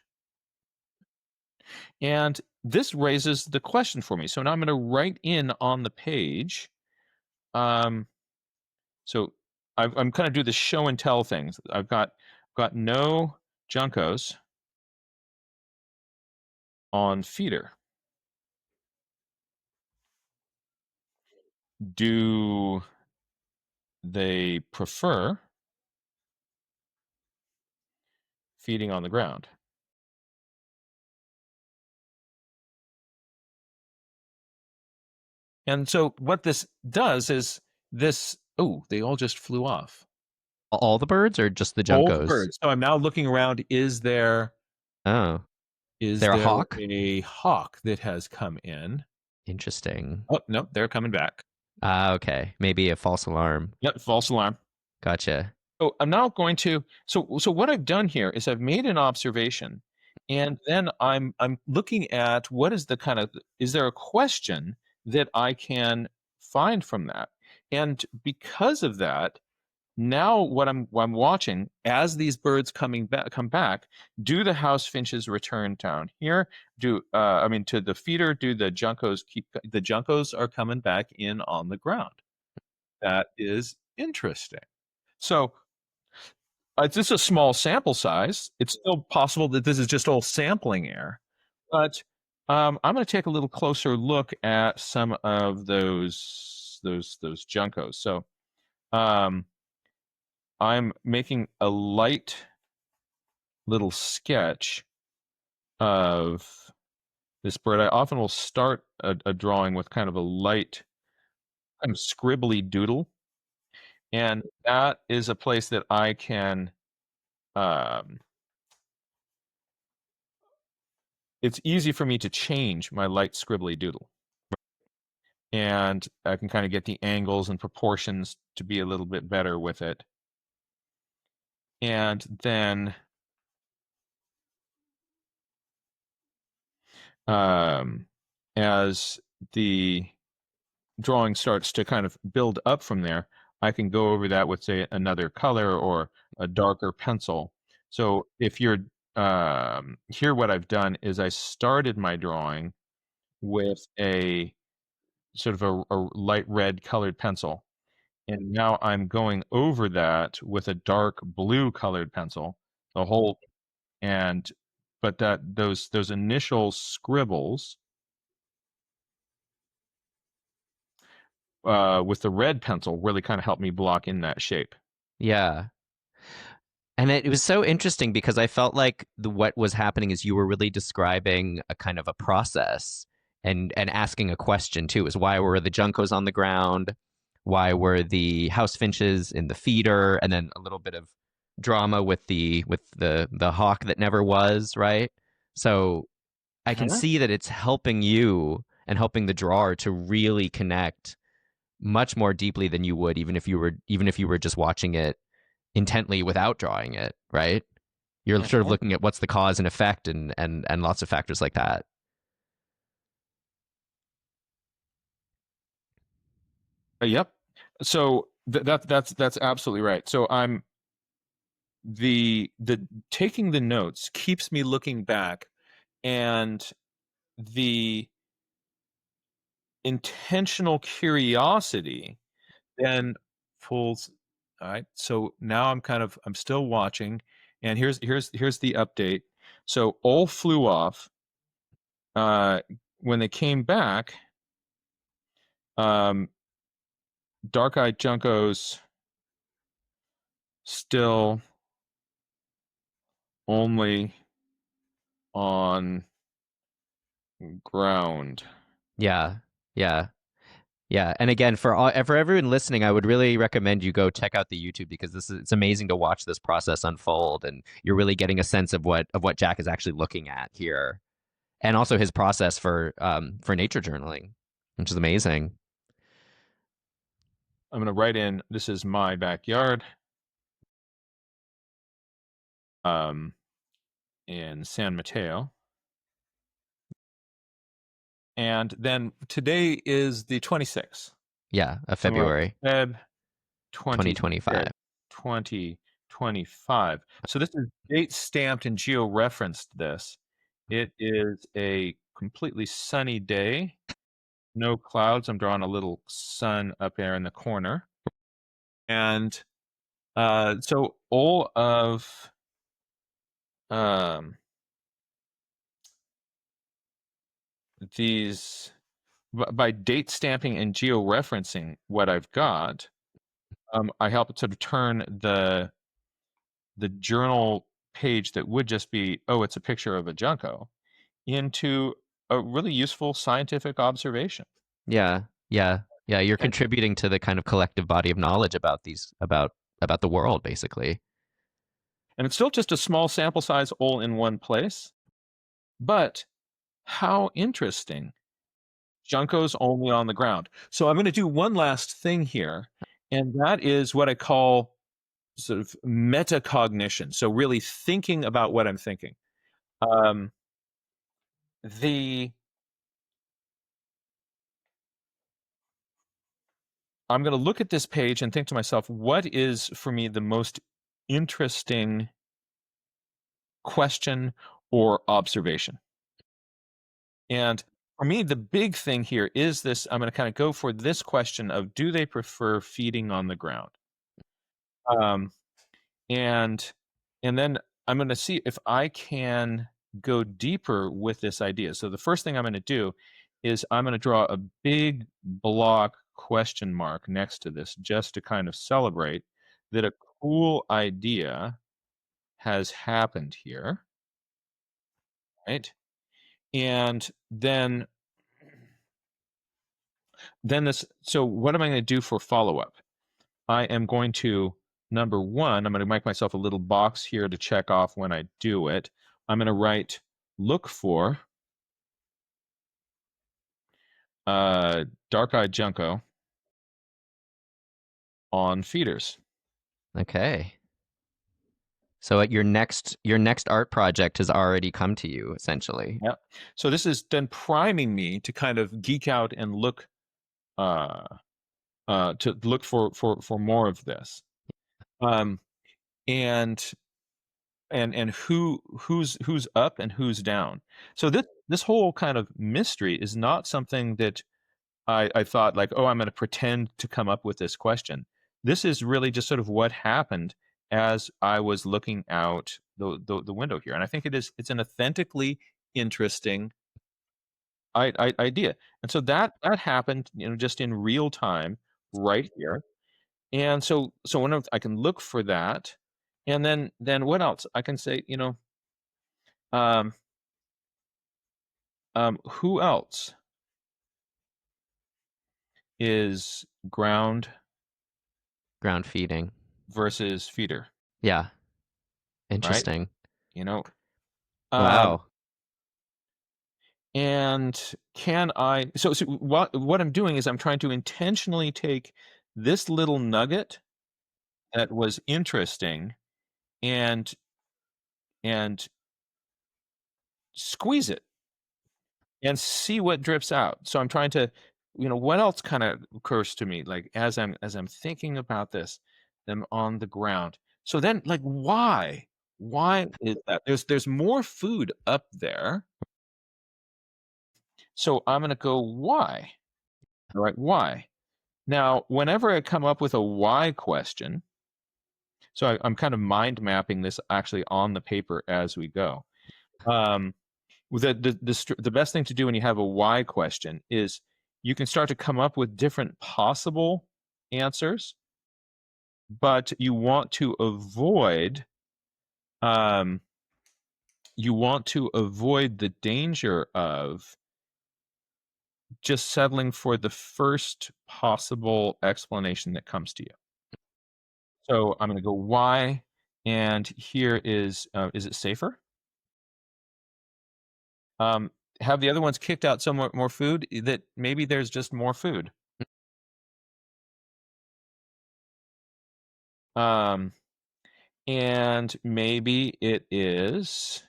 And this raises the question for me. So now I'm going to write in on the page. Um, so I'm kind of do the show and tell things. I've got no Juncos on feeder. Do they prefer feeding on the ground? And so what this does is this, oh, they all just flew off. All the birds or just the All the juncos? birds. So I'm now looking around. Oh, Is they're a there hawk? a hawk that has come in? Interesting. Oh, no, they're coming back. Ah, okay. Maybe a false alarm. Yep, false alarm. Gotcha. So I'm now going to so what I've done here is I've made an observation, and then I'm looking at what is the kind of is there a question that I can find from that? And because of that, now what I'm watching as these birds come back, do the house finches return down here? Do I mean to the feeder? Do the juncos keep the juncos are coming back in on the ground? That is interesting. So it's just a small sample size. It's still possible that this is just all sampling error, but I'm going to take a little closer look at some of those juncos. So um, I'm making a light little sketch of this bird. I often will start a drawing with kind of a light, kind of scribbly doodle, and that is a place that I can. Um, it's easy for me to change my light scribbly doodle, and I can kind of get the angles and proportions to be a little bit better with it. And then um, as the drawing starts to kind of build up from there, I can go over that with, say, another color or a darker pencil. So if you're here, what I've done is I started my drawing with a sort of a light red colored pencil. And now I'm going over that with a dark blue colored pencil, the whole and but that those initial scribbles with the red pencil really kind of helped me block in that shape. Yeah. And it was so interesting because I felt like what was happening is you were really describing a kind of a process and asking a question too, is why were the juncos on the ground? Why were the house finches in the feeder? And then a little bit of drama with the hawk that never was, right? So I can Huh? see that it's helping you and helping the drawer to really connect much more deeply than you would even if you were just watching it intently without drawing it, right? You're sort of Mhm. looking at what's the cause and effect and lots of factors like that. Yep. So that's absolutely right. So I'm the taking the notes keeps me looking back, and the intentional curiosity then pulls. All right. So now I'm still watching, and here's the update. So all flew off. Uh, when they came back, um, dark-eyed Juncos still only on ground. Yeah. Yeah. Yeah. And again, for everyone listening, I would really recommend you go check out the YouTube because it's amazing to watch this process unfold and you're really getting a sense of what Jack is actually looking at here. And also his process for nature journaling, which is amazing. I'm going to write in, this is my backyard, um, in San Mateo. And then today is the 26th. Yeah, of So February Feb 26th, 2025. 2025. So this is date stamped and geo-referenced this. It is a completely sunny day, no clouds. I'm drawing a little sun up there in the corner. And so all of um, these, by date stamping and georeferencing what I've got, I help sort of turn the journal page that would just be, oh, it's a picture of a junco, into a really useful scientific observation. Yeah, yeah, yeah. You're And contributing to the kind of collective body of knowledge about about the world, basically. it's still just a small sample size all in one place, but how interesting. Junco's only on the ground. So I'm going to do one last thing here, and that is what I call sort of metacognition. So really thinking about what I'm thinking. Um, the I'm going to look at this page and think to myself, what is for me the most interesting question or observation? And for me, the big thing here is this. I'm going to kind of go for this question of, do they prefer feeding on the ground? Um, and and then I'm going to see if I can go deeper with this idea. So the first thing I'm going to do is I'm going to draw a big block question mark next to this, just to kind of celebrate that a cool idea has happened here, right? And then this, so what am I going to do for follow up? I am going to, number one, I'm going to make myself a little box here to check off when I do it. I'm going to write, look for dark-eyed junco on feeders. Okay. So your next art project has already come to you, essentially. Yeah. So this is then priming me to kind of geek out and look uh, to look for more of this. Um, and and who's up and who's down. So this whole kind of mystery is not something that I thought like, oh, I'm going to pretend to come up with this question. This is really just sort of what happened as I was looking out the window here, and I think it's an authentically interesting idea. And so that happened, just in real time, right here. And so when I can look for that, and then what else I can say, um, who else is ground Ground feeding. versus feeder, Yeah. right? Interesting. You know, um, Wow. and can I? So what I'm doing is I'm trying to intentionally take this little nugget that was interesting and and squeeze it and see what drips out. So I'm trying to, what else kind of occurs to me, like as I'm thinking about this, them on the ground. So then, like, why? Why is that? There's more food up there. So I'm gonna go why? All right, why? Now, whenever I come up with a why question, so I'm kind of mind mapping this actually on the paper as we go. Um, the best thing to do when you have a why question is you can start to come up with different possible answers, but um, you want to avoid the danger of just settling for the first possible explanation that comes to you. So I'm going to go why, and here is it safer? Um, have the other ones kicked out somewhat more food, that maybe there's just more food. Um, and maybe it is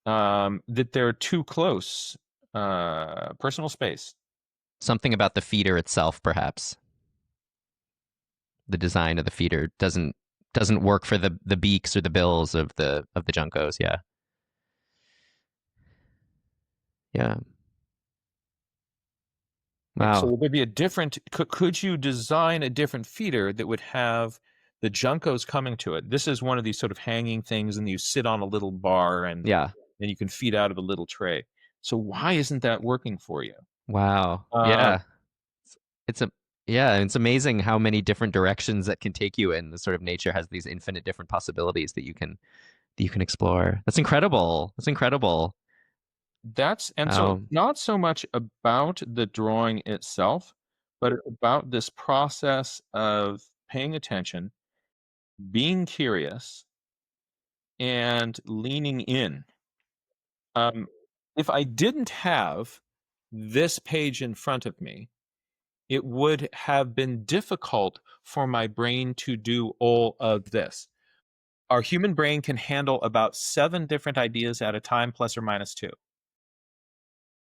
that they're too close, personal space. Something about the feeder itself, perhaps. The design of the feeder doesn't work for the beaks or the bills of the juncos. Yeah. Yeah. Right. So Wow. would there be a different, could you design a different feeder that would have the juncos coming to it? This is one of these sort of hanging things, and you sit on a little bar Yeah. and you can feed out of a little tray. So why isn't that working for you? Wow. Um, Yeah. It's a yeah, it's amazing how many different directions that can take you in. The sort of nature has these infinite different possibilities that you can explore. That's incredible. That's incredible. and so Wow. it's not so much about the drawing itself, but about this process of paying attention, being curious, and leaning in. Um, if I didn't have this page in front of me, it would have been difficult for my brain to do all of this. Our human brain can handle about 7 different ideas at a time, plus or minus 2.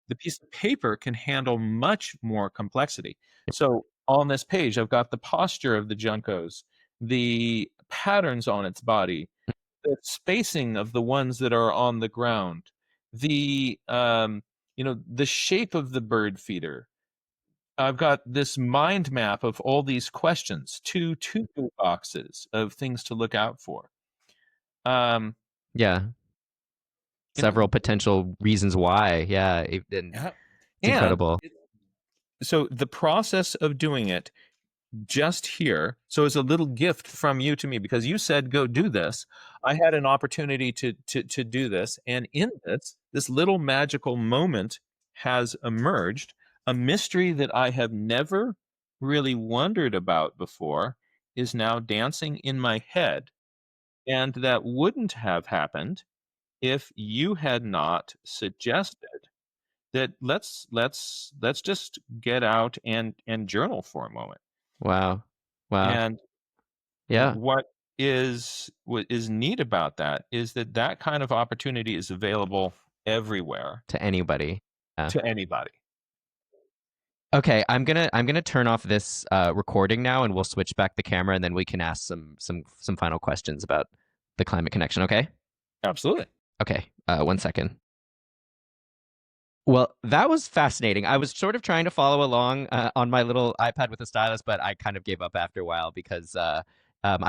The piece of paper can handle much more complexity. So on this page, I've got the posture of the juncos, the patterns on its body, the spacing of the ones that are on the ground, the the shape of the bird feeder. I've got this mind map of all these questions, two boxes of things to look out for. Um, Yeah. you know, Several potential reasons why. Yeah. And yeah. it's And incredible. so the process of doing it just here. So it's a little gift from you to me, because you said go do this. I had an opportunity to do this, and in this little magical moment has emerged, a mystery that I have never really wondered about before is now dancing in my head, and that wouldn't have happened if you had not suggested that let's just get out and journal for a moment. Wow. Wow. And Yeah. what is neat about that is that that kind of opportunity is available everywhere To anybody. Yeah. to anybody. Okay, I'm gonna turn off this recording now, and we'll switch back the camera, and then we can ask some final questions about the climate connection. Okay. Absolutely. Okay. 1 second. Well, that was fascinating. I was sort of trying to follow along on my little iPad with the stylus, but I kind of gave up after a while because I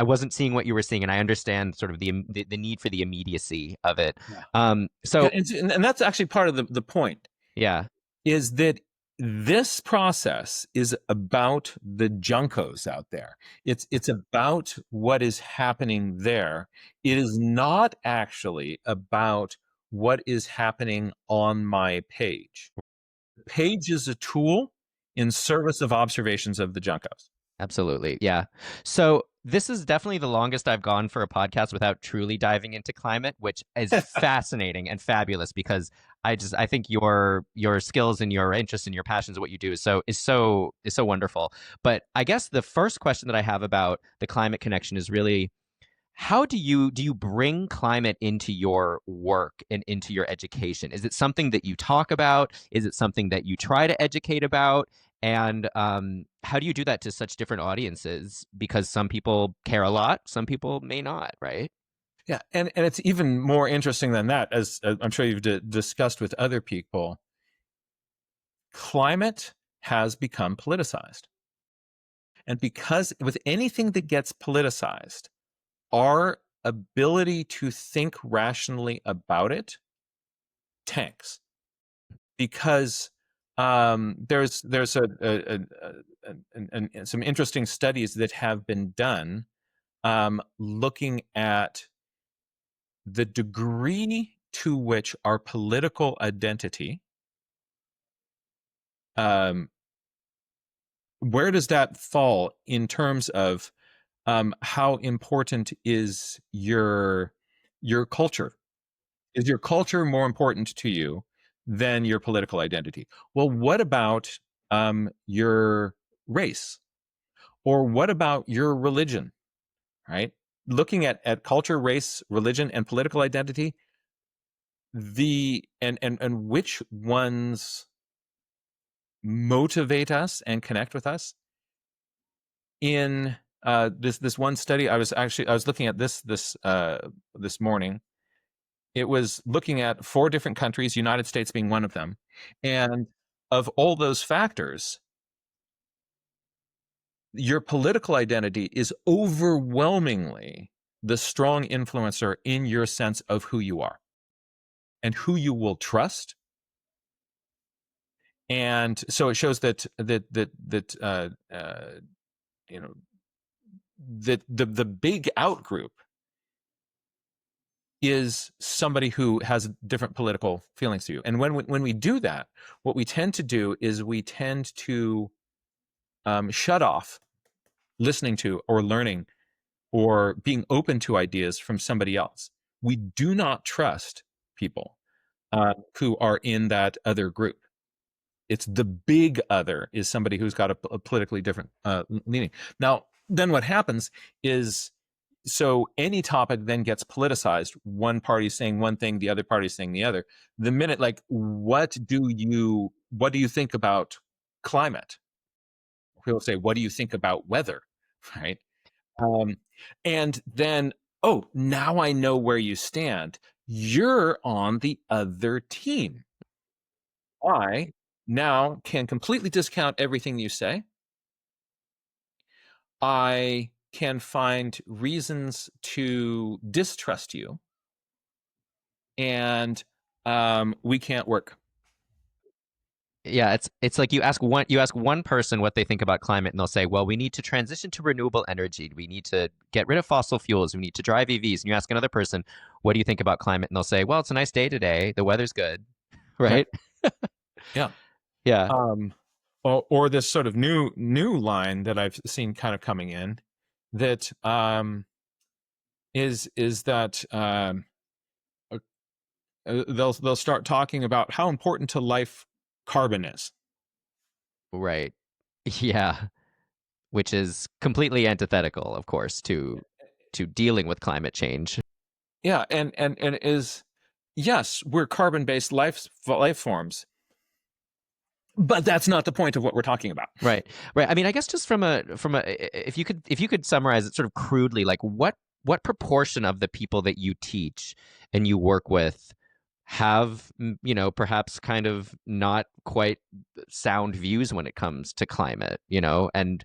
wasn't seeing what you were seeing, and I understand sort of the need for the immediacy of it. Yeah. So And that's actually part of the point, yeah, is that this process is about the juncos out there. It's about what is happening there. It is not actually about what is happening on my page. The page is a tool in service of observations of the juncos. absolutely. Yeah. So this is definitely the longest I've gone for a podcast without truly diving into climate, which is fascinating and fabulous because I think your skills and your interests and your passions, what you do is so wonderful. But I guess the first question that I have about the climate connection is really how do you bring climate into your work and into your education? Is it something that you talk about? Is it something that you try to educate about? And how do you do that to such different audiences? Because some people care a lot, some people may not, right? Yeah, and it's even more interesting than that, as I'm sure you've discussed with other people. Climate has become politicized, and because with anything that gets politicized, our ability to think rationally about it tanks, because there's some interesting studies that have been done, looking at the degree to which our political identity, um, where does that fall in terms of how important is your culture? Is your culture more important to you than your political identity? Well, what about your race, or what about your religion? Right? Looking at culture, race, religion, and political identity, and which ones motivate us and connect with us. In this one study, I was looking at this morning. It was looking at 4 different countries, United States being one of them. And of all those factors, your political identity is overwhelmingly the strong influencer in your sense of who you are and who you will trust. And so it shows that you know that the big out group is somebody who has different political feelings to you. And when we do that, what we tend to do is we tend to shut off listening to or learning or being open to ideas from somebody else. We do not trust people who are in that other group. It's the big other is somebody who's got a politically different leaning. Now, then what happens is, so any topic then gets politicized. One party saying one thing, the other party saying the other. The minute, like, what do you think about climate? People say, what do you think about weather? Right. Um, and then, oh, now I know where you stand. You're on the other team. I now can completely discount everything you say. I can find reasons to distrust you, and we can't work. Yeah, it's like you ask one person what they think about climate, and they'll say, "Well, we need to transition to renewable energy. We need to get rid of fossil fuels. We need to drive EVs." And you ask another person, "What do you think about climate?" And they'll say, "Well, it's a nice day today. The weather's good." Right? Right? Yeah. Yeah. Or this sort of new line that I've seen kind of coming in that is that they'll start talking about how important to life carbon is. Right. Yeah. Which is completely antithetical, of course, to dealing with climate change. Yeah, and is, yes, we're carbon-based life forms, but that's not the point of what we're talking about. Right. Right. I mean, I guess just from a if you could summarize it sort of crudely, like what proportion of the people that you teach and you work with have, perhaps kind of not quite sound views when it comes to climate, and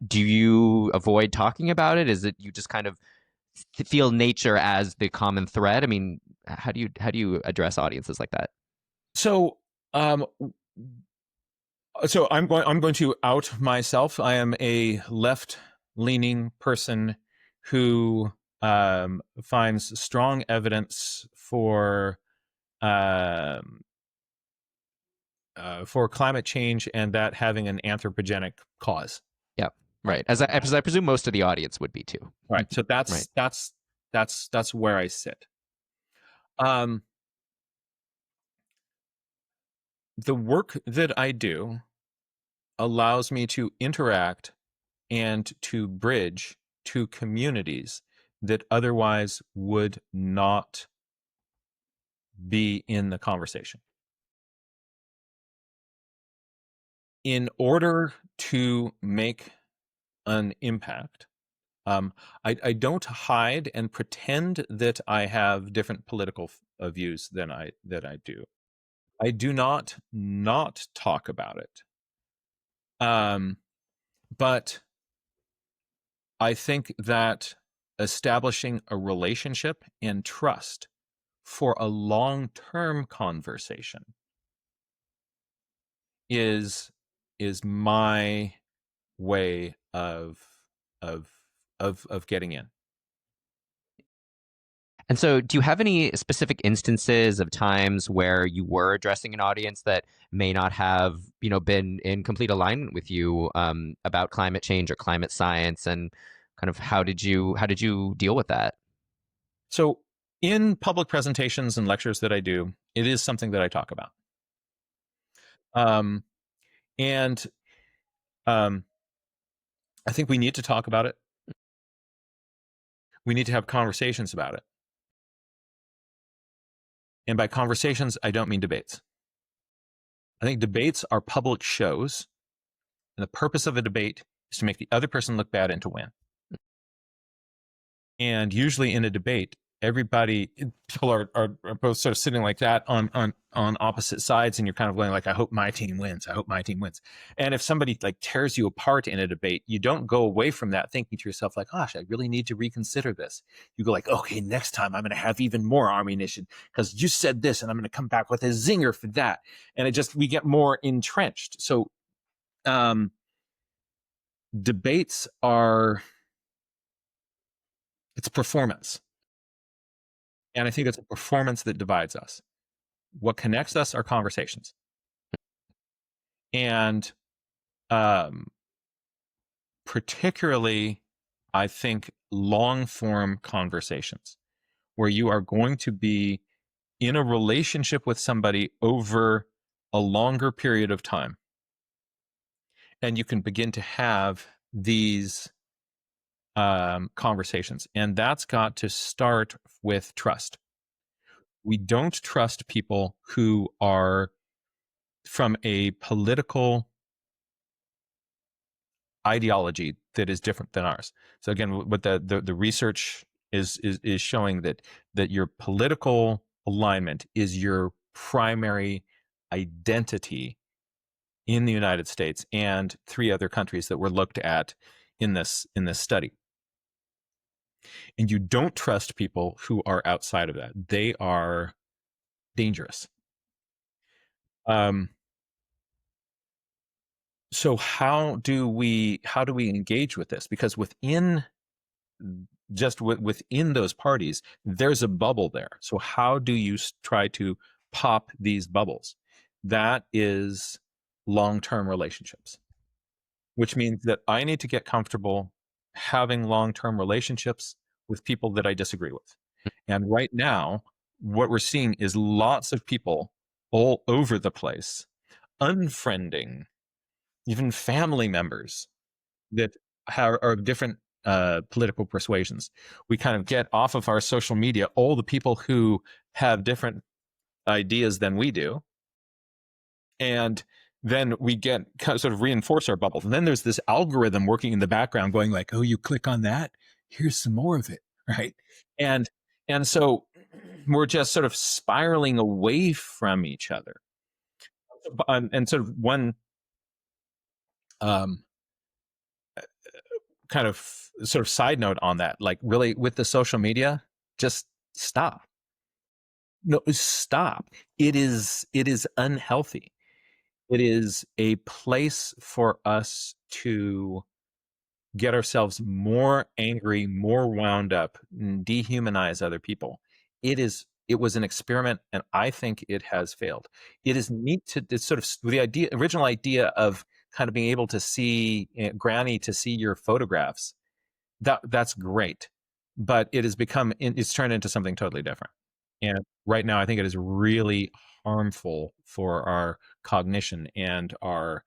do you avoid talking about it? Is it you just kind of feel nature as the common thread? I mean, how do you address audiences like that? So, um, so I'm going to out myself. I am a left-leaning person who finds strong evidence um, for climate change and that having an anthropogenic cause. Yeah. Right. Right. As I presume most of the audience would be too. Right. So Right. that's where I sit. Um, the work that I do allows me to interact and to bridge to communities that otherwise would not be in the conversation. In order to make an impact, I don't hide and pretend that I have different political views than I do. I do not talk about it. Um, but I think that establishing a relationship and trust for a long-term conversation is my way of of getting in. And so, do you have any specific instances of times where you were addressing an audience that may not have, been in complete alignment with you about climate change or climate science, and kind of how did you deal with that? So in public presentations and lectures that I do, it is something that I talk about. Um, and I think we need to talk about it. We need to have conversations about it. And by conversations, I don't mean debates. I think debates are public shows, and the purpose of a debate is to make the other person look bad and to win. And usually in a debate, everybody, people are both sort of sitting like that on opposite sides, and you're kind of going like, I hope my team wins. I hope my team wins. And if somebody like tears you apart in a debate, you don't go away from that thinking to yourself like, gosh, I really need to reconsider this. You go like, okay, next time I'm going to have even more ammunition because you said this, and I'm going to come back with a zinger for that. And it just, we get more entrenched. So debates are, it's performance. And I think it's a performance that divides us. What connects us are conversations. And um, particularly, I think, long form conversations where you are going to be in a relationship with somebody over a longer period of time. And you can begin to have these conversations. And that's got to start with trust. We don't trust people who are from a political ideology that is different than ours. So again, what the research is showing that your political alignment is your primary identity in the United States and 3 other countries that were looked at in this study. And you don't trust people who are outside of that. They are dangerous. So how do we engage with this? Because within within those parties, there's a bubble there. So how do you try to pop these bubbles? That is long-term relationships, which means that I need to get comfortable having long-term relationships with people that I disagree with. And right now, what we're seeing is lots of people all over the place unfriending even family members that are of different political persuasions. We kind of get off of our social media all the people who have different ideas than we do, and then we get kind of sort of reinforce our bubbles. And then there's this algorithm working in the background, going like, "Oh, you click on that, here's some more of it," right? And so we're just sort of spiraling away from each other. And sort of one um, kind of sort of side note on that, like really with the social media, just stop. No, stop. It is unhealthy. It is a place for us to get ourselves more angry, more wound up, and dehumanize other people. It was an experiment, and I think it has failed. It is neat to, it's sort of the original idea of kind of being able to see Granny to see your photographs. That's great, but it has become it's turned into something totally different. And right now, I think it is really harmful for our cognition and our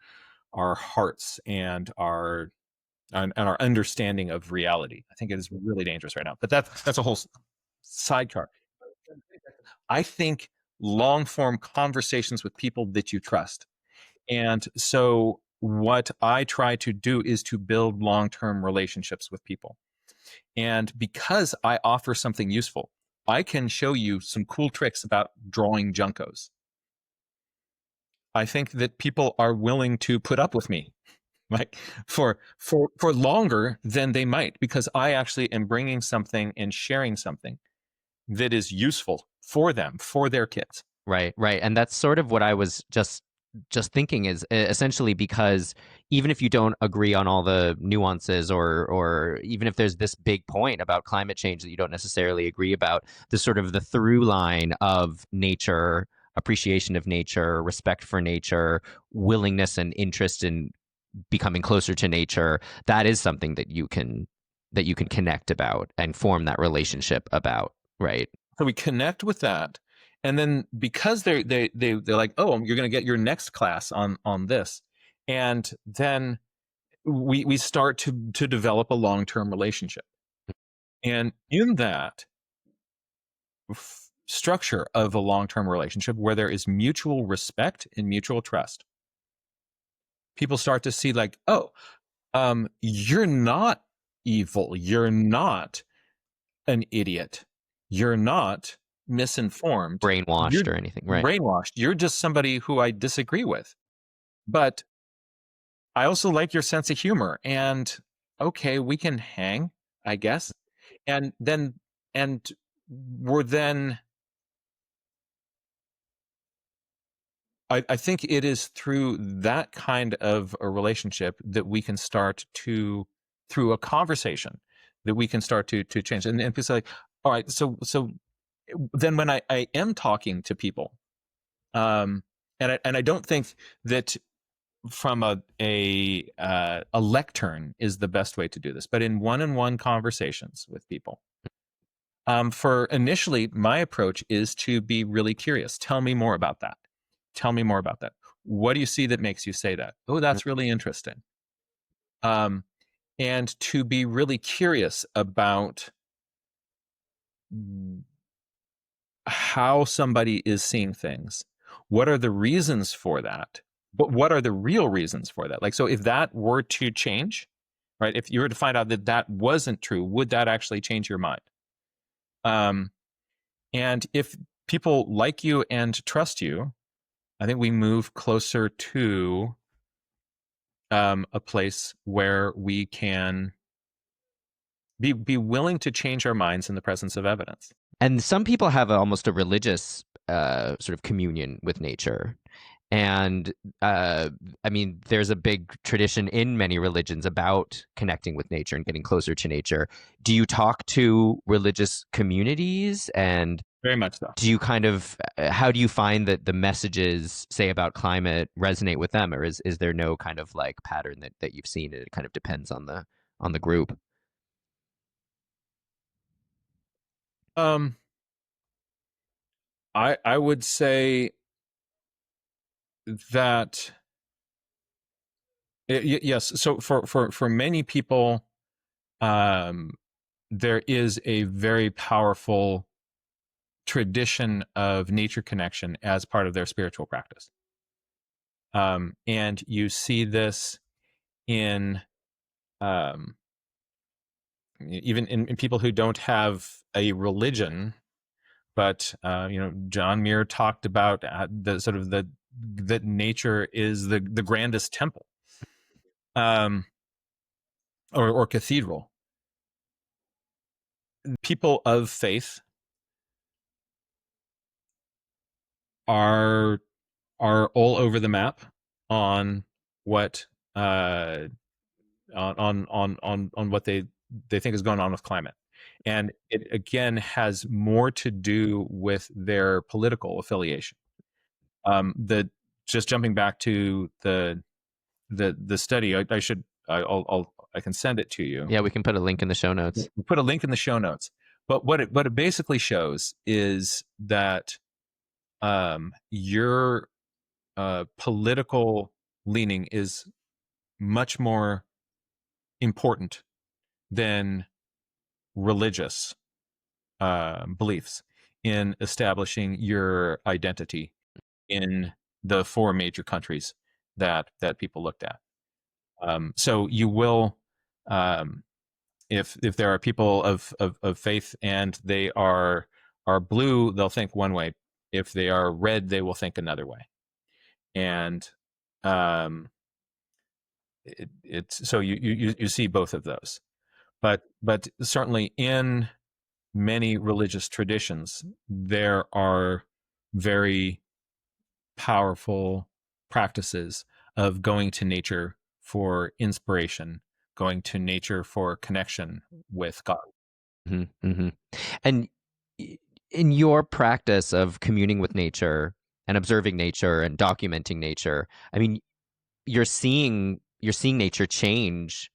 hearts and our understanding of reality. I think it is really dangerous right now. But that's a whole sidecar. I think long form conversations with people that you trust. And so what I try to do is to build long term relationships with people. And because I offer something useful, I can show you some cool tricks about drawing Junkos. I think that people are willing to put up with me, like for longer than they might, because I actually am bringing something and sharing something that is useful for them, for their kids. Right, right. And that's sort of what I was just thinking is essentially because even if you don't agree on all the nuances or even if there's this big point about climate change that you don't necessarily agree about, the sort of the through line of nature, appreciation of nature, respect for nature, willingness and interest in becoming closer to nature, that is something that you can connect about and form that relationship about, right? So we connect with that, and then because they're like, oh, you're going to get your next class on this, and then we start to develop a long term relationship, and in that structure of a long term relationship where there is mutual respect and mutual trust, people start to see like, oh, you're not evil, you're not an idiot, You're not misinformed. You're Brainwashed or anything, right? brainwashed. You're just somebody who I disagree with. But I also like your sense of humor. And okay, we can hang, I guess. And then, and we're then, I think it is through that kind of a relationship that we can start to, through a conversation, that we can start to change. And people say, like, all right, so then when I am talking to people, um, and I don't think that from a lectern is the best way to do this, but in one-on-one conversations with people, for initially my approach is to be really curious. Tell me more about that. Tell me more about that. What do you see that makes you say that? Oh, that's really interesting. Um, and to be really curious about how somebody is seeing things. What are the reasons for that? But what are the real reasons for that? Like, so if that were to change, right? If you were to find out that that wasn't true, would that actually change your mind? Um, and if people like you and trust you, I think we move closer to a place where we can be willing to change our minds in the presence of evidence. And some people have almost a religious sort of communion with nature. And uh, I mean, there's a big tradition in many religions about connecting with nature and getting closer to nature. Do you talk to religious communities, and Very much so. do you kind of how do you find that the messages, say about climate, resonate with them, or is there no kind of like pattern that you've seen? It kind of depends on the group. Um, I would say that yes. So for many people, um, there is a very powerful tradition of nature connection as part of their spiritual practice. And you see this in um, even in people who don't have a religion, but John Muir talked about the sort of the that nature is the grandest temple, um, or cathedral. People of faith are are all over the map on what uh, on what they think is going on with climate, and it again has more to do with their political affiliation. The just jumping back to the study, I should I can send it to you. Yeah, we can put a link in the show notes. We'll put a link in the show notes. But what it basically shows is that your political leaning is much more important than religious beliefs in establishing your identity in the four major countries that people looked at. So you will, um, if there are people of faith and they are blue, they'll think one way. If they are red, they will think another way. And um, it's so you see both of those. But certainly in many religious traditions, there are very powerful practices of going to nature for inspiration, going to nature for connection with God. Mm-hmm. And in your practice of communing with nature and observing nature and documenting nature, I mean, you're seeing nature change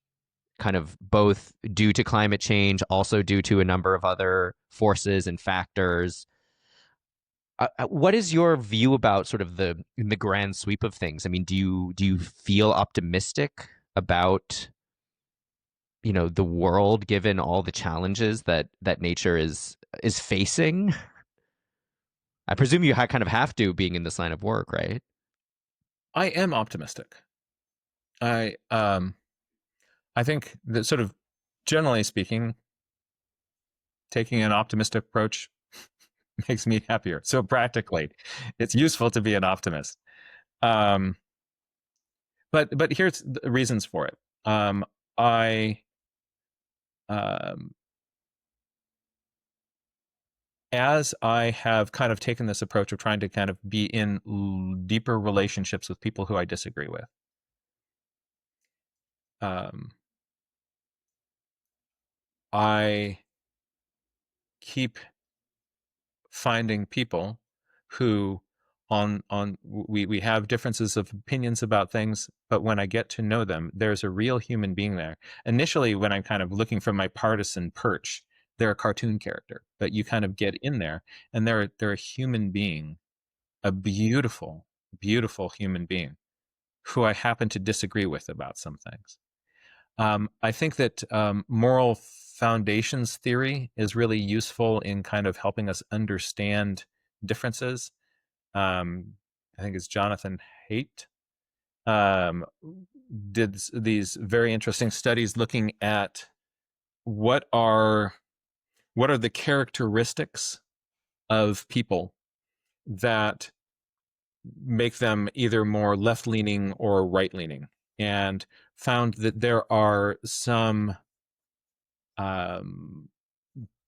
kind of both due to climate change, also due to a number of other forces and factors. What is your view about sort of the in the grand sweep of things? I mean, do you feel optimistic about the world given all the challenges that nature is facing? I presume you kind of have to, being in this line of work, right? I am optimistic. I I think that sort of generally speaking, taking an optimistic approach makes me happier. So practically, it's useful to be an optimist. Um, but here's the reasons for it. I um, as I have kind of taken this approach of trying to kind of be in deeper relationships with people who I disagree with, um, I keep finding people who we have differences of opinions about things, but when I get to know them, there's a real human being there. Initially, when I'm kind of looking from my partisan perch, they're a cartoon character, but you kind of get in there and they're a human being, a beautiful, beautiful human being who I happen to disagree with about some things. I think that moral foundations theory is really useful in kind of helping us understand differences. I think it's Jonathan Haidt did these very interesting studies looking at what are what are the characteristics of people that make them either more left leaning or right leaning, and found that there are some um,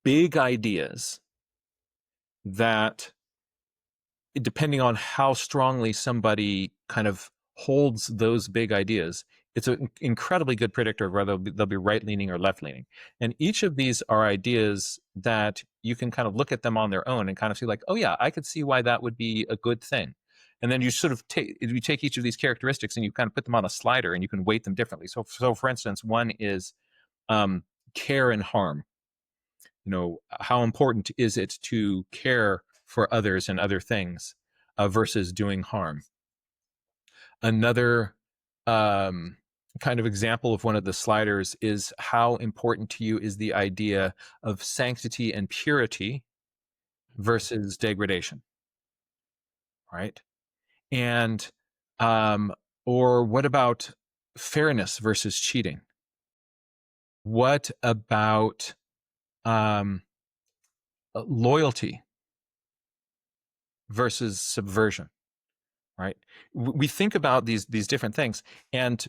big ideas that, depending on how strongly somebody kind of holds those big ideas, it's an incredibly good predictor of whether they'll be right leaning or left leaning. And each of these are ideas that you can kind of look at them on their own and kind of see, like, oh yeah, I could see why that would be a good thing. And then you sort of take each of these characteristics and you kind of put them on a slider and you can weight them differently. So for instance, one is um, care and harm. How important is it to care for others and other things versus doing harm? Another kind of example of one of the sliders is how important to you is the idea of sanctity and purity versus degradation, right? And or what about fairness versus cheating? What about um, loyalty versus subversion? Right? We think about these different things, and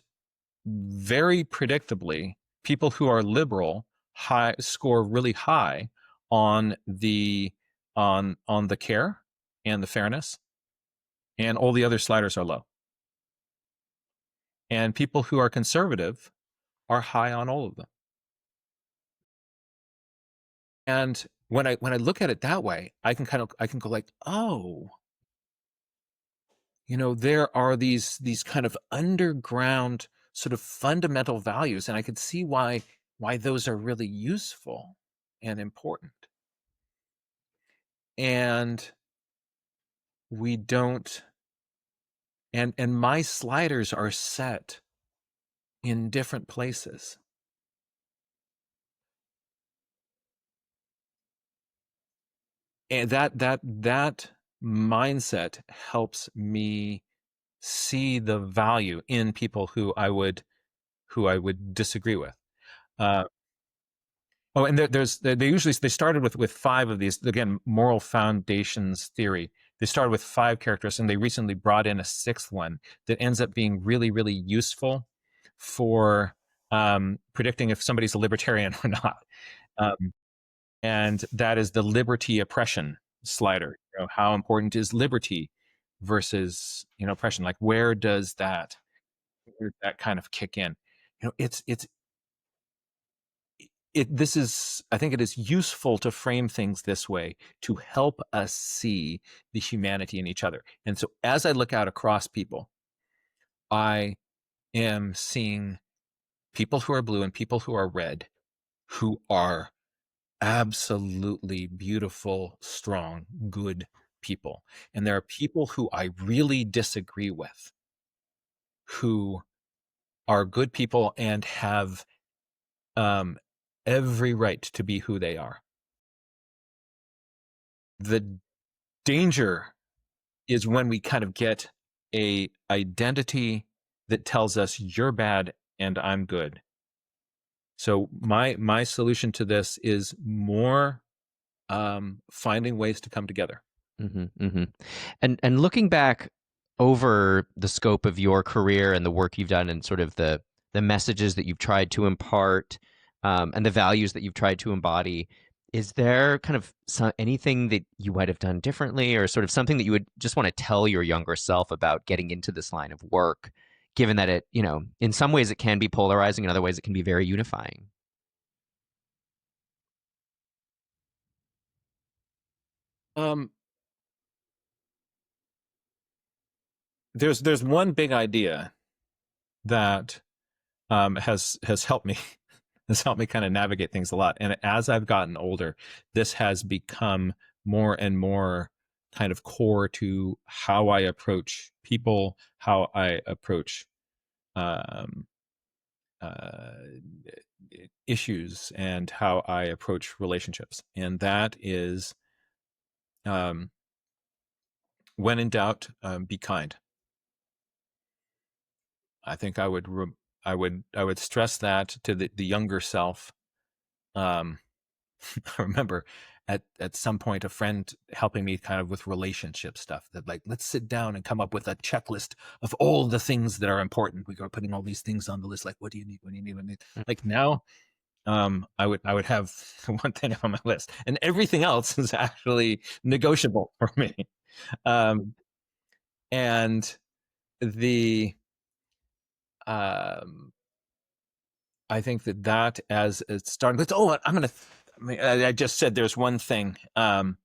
very predictably, people who are liberal score really high on the care and the fairness, and all the other sliders are low. And people who are conservative are high on all of them. And when I look at it that way, I can go like, oh, there are these kind of underground sort of fundamental values, and I could see why those are really useful and important. And we don't and my sliders are set in different places. And that mindset helps me see the value in people who I would disagree with. Uh, oh, and they usually started with five of these. Again, moral foundations theory. They started with five characters, and they recently brought in a sixth one that ends up being really, really useful for predicting if somebody's a libertarian or not. Um, and that is the liberty oppression slider. How important is liberty versus oppression? Like, where does that kind of kick in? This is, I think it is useful to frame things this way to help us see the humanity in each other. And so as I look out across people, I am seeing people who are blue and people who are red, who are absolutely beautiful, strong, good people. And there are people who I really disagree with, who are good people and have um, every right to be who they are. The danger is when we kind of get a identity that tells us you're bad and I'm good. So my solution to this is more finding ways to come together. Hmm. Hmm. And looking back over the scope of your career and the work you've done and sort of the messages that you've tried to impart, and the values that you've tried to embody, is there kind of anything that you might have done differently, or sort of something that you would just want to tell your younger self about getting into this line of work, given that it, in some ways it can be polarizing, in other ways it can be very unifying? Um, there's one big idea that has helped me has helped me kind of navigate things a lot. And as I've gotten older, this has become more and more kind of core to how I approach people, how I approach um, uh, issues, and how I approach relationships. And that is, um, when in doubt, be kind. I think I would stress that to the younger self. Um, I remember at some point a friend helping me kind of with relationship stuff, that like, let's sit down and come up with a checklist of all the things that are important. We go putting all these things on the list, like, what do you need? What do you need? What do you need? Like now, I would have one thing on my list, and everything else is actually negotiable for me. Um, and the um, I think that as it's starting, but oh, I'm gonna. I mean, I just said there's one thing, but I'm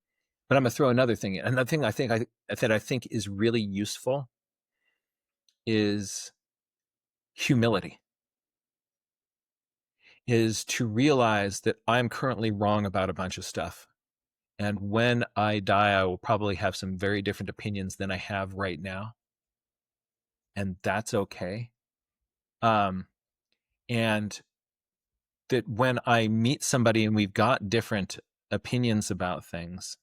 gonna throw another thing in. Another thing that I think is really useful is humility. Is to realize that I'm currently wrong about a bunch of stuff, and when I die, I will probably have some very different opinions than I have right now, and that's okay. Um, and that when I meet somebody and we've got different opinions about things,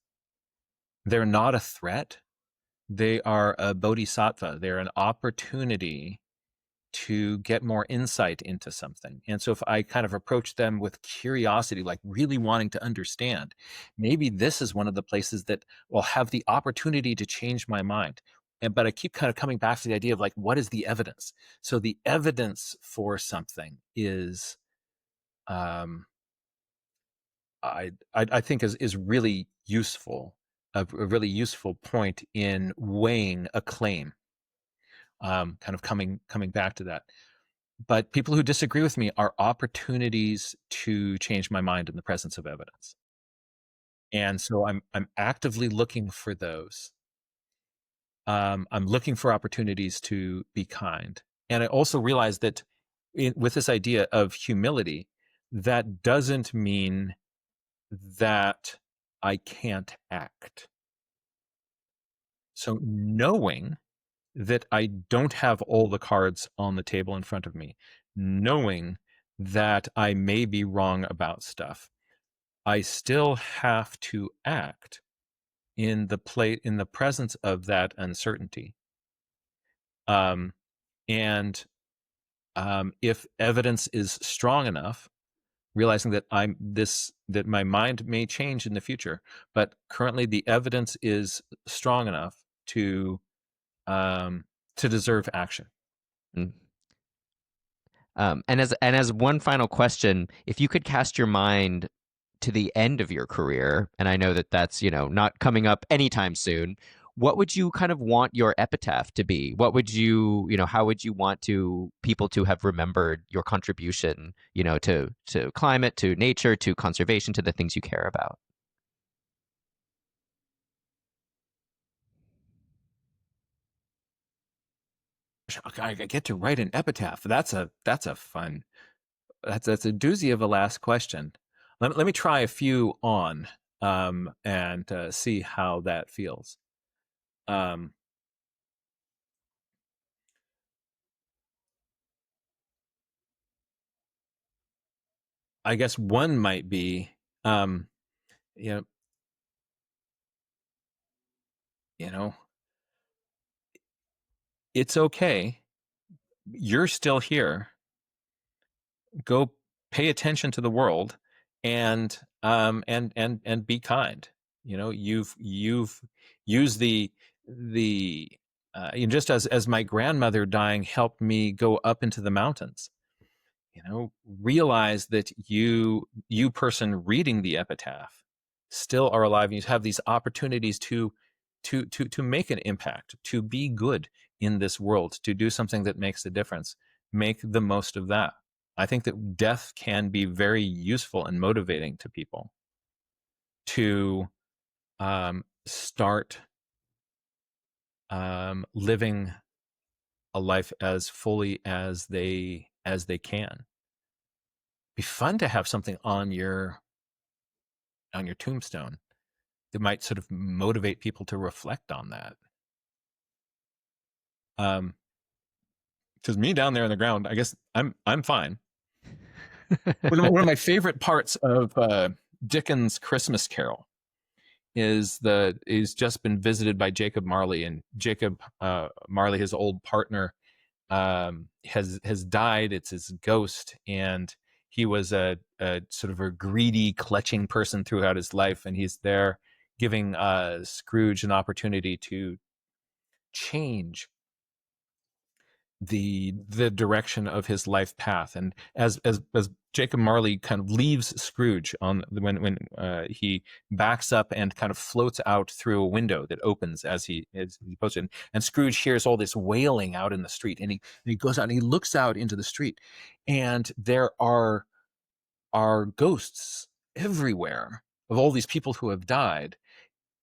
they're not a threat. They are a bodhisattva. They're an opportunity to get more insight into something. And so if I kind of approach them with curiosity, like really wanting to understand, maybe this is one of the places that will have the opportunity to change my mind. But I keep kind of coming back to the idea of like, what is the evidence? So the evidence for something is, um, I think is really useful, a really useful point in weighing a claim. Kind of coming back to that. But people who disagree with me are opportunities to change my mind in the presence of evidence. And so I'm actively looking for those. I'm looking for opportunities to be kind. And I also realize that with this idea of humility, that doesn't mean that I can't act. So knowing that I don't have all the cards on the table in front of me, knowing that I may be wrong about stuff, I still have to act in the presence of that uncertainty. Um, and if evidence is strong enough, realizing that that my mind may change in the future, but currently the evidence is strong enough um, to deserve action. Mm. And as one final question, if you could cast your mind to the end of your career, and I know that that's not coming up anytime soon, what would you kind of want your epitaph to be? What would how would you want to people to have remembered your contribution, to climate, to nature, to conservation, to the things you care about? I get to write an epitaph. That's a fun. That's a doozy of a last question. Let me try a few on, and see how that feels. Um, I guess one might be, um, you know, you know, it's okay. You're still here. Go pay attention to the world and be kind. You know, you've used the just as my grandmother dying helped me go up into the mountains. You know, realize that you person reading the epitaph still are alive, and you have these opportunities to make an impact, to be good in this world, to do something that makes a difference. Make the most of that. I think that death can be very useful and motivating to people to start living a life as fully as they can. Be fun to have something on your tombstone that might sort of motivate people to reflect on that. Because me down there in the ground, I guess I'm fine. One of my favorite parts of Dickens' Christmas Carol is just been visited by Jacob Marley, and Jacob Marley, his old partner, has died. It's his ghost, and he was a sort of a greedy, clutching person throughout his life, and he's there giving Scrooge an opportunity to change the direction of his life path. And as Jacob Marley kind of leaves Scrooge on when he backs up and kind of floats out through a window that opens as he posted, and Scrooge hears all this wailing out in the street, and he goes out and he looks out into the street, and there are ghosts everywhere of all these people who have died,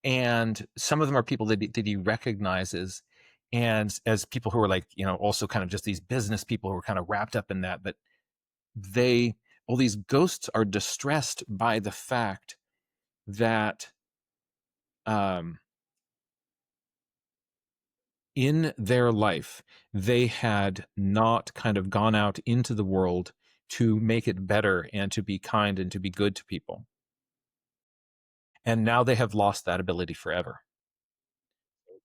and some of them are people that he recognizes, and as people who are like, also kind of just these business people who are kind of wrapped up in that, but they all these ghosts are distressed by the fact that um in their life they had not kind of gone out into the world to make it better and to be kind and to be good to people, and now they have lost that ability forever.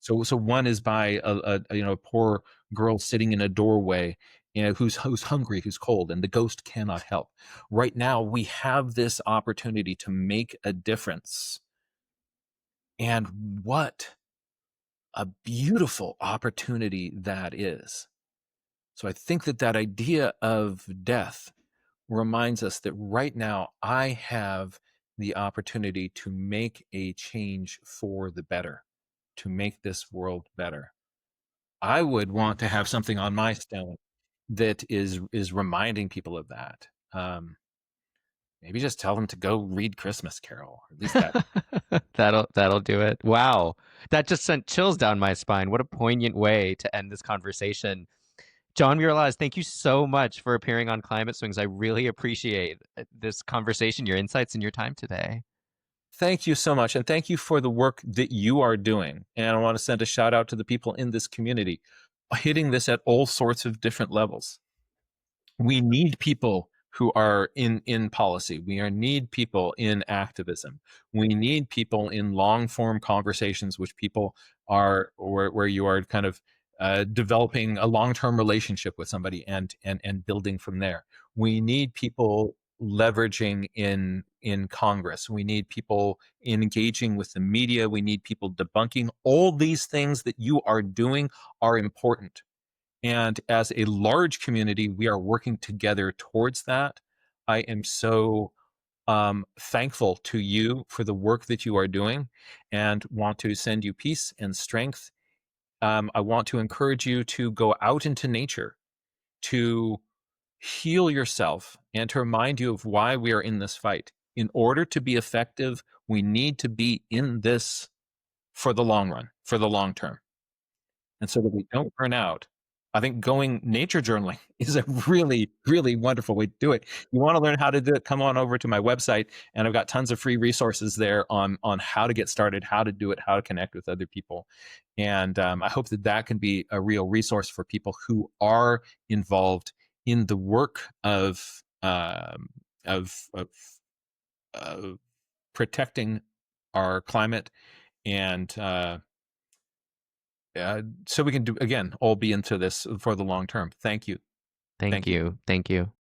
So one is by a poor girl sitting in a doorway, who's hungry, who's cold, and the ghost cannot help. Right now, we have this opportunity to make a difference, and what a beautiful opportunity that is. So I think that idea of death reminds us that right now I have the opportunity to make a change for the better, to make this world better. I would want to have something on my stone that is reminding people of that. Maybe just tell them to go read Christmas Carol, or at least that. That'll do it. Wow. That just sent chills down my spine. What a poignant way to end this conversation. John Muir Laws, thank you so much for appearing on Climate Swings. I really appreciate this conversation, your insights, and your time today. Thank you so much, and thank you for the work that you are doing. And I want to send a shout out to the people in this community, hitting this at all sorts of different levels. We need people who are in policy. Need people in activism. We need people in long form conversations, which people are where you are kind of developing a long term relationship with somebody, and building from there. We need people leveraging in Congress. We need people engaging with the media. We need people debunking. All these things that you are doing are important, and as a large community, we are working together towards that. I am so thankful to you for the work that you are doing, and want to send you peace and strength. I want to encourage you to go out into nature, to heal yourself, and to remind you of why we are in this fight. In order to be effective, we need to be in this for the long run, for the long term, and so that we don't burn out. I think going nature journaling is a really, really wonderful way to do it. You want to learn how to do it, come on over to my website, and I've got tons of free resources there on how to get started, how to do it, how to connect with other people. And I hope that can be a real resource for people who are involved in the work of protecting our climate, and so we can do, again, all be into this for the long term. Thank you. Thank Thank you. you. Thank you.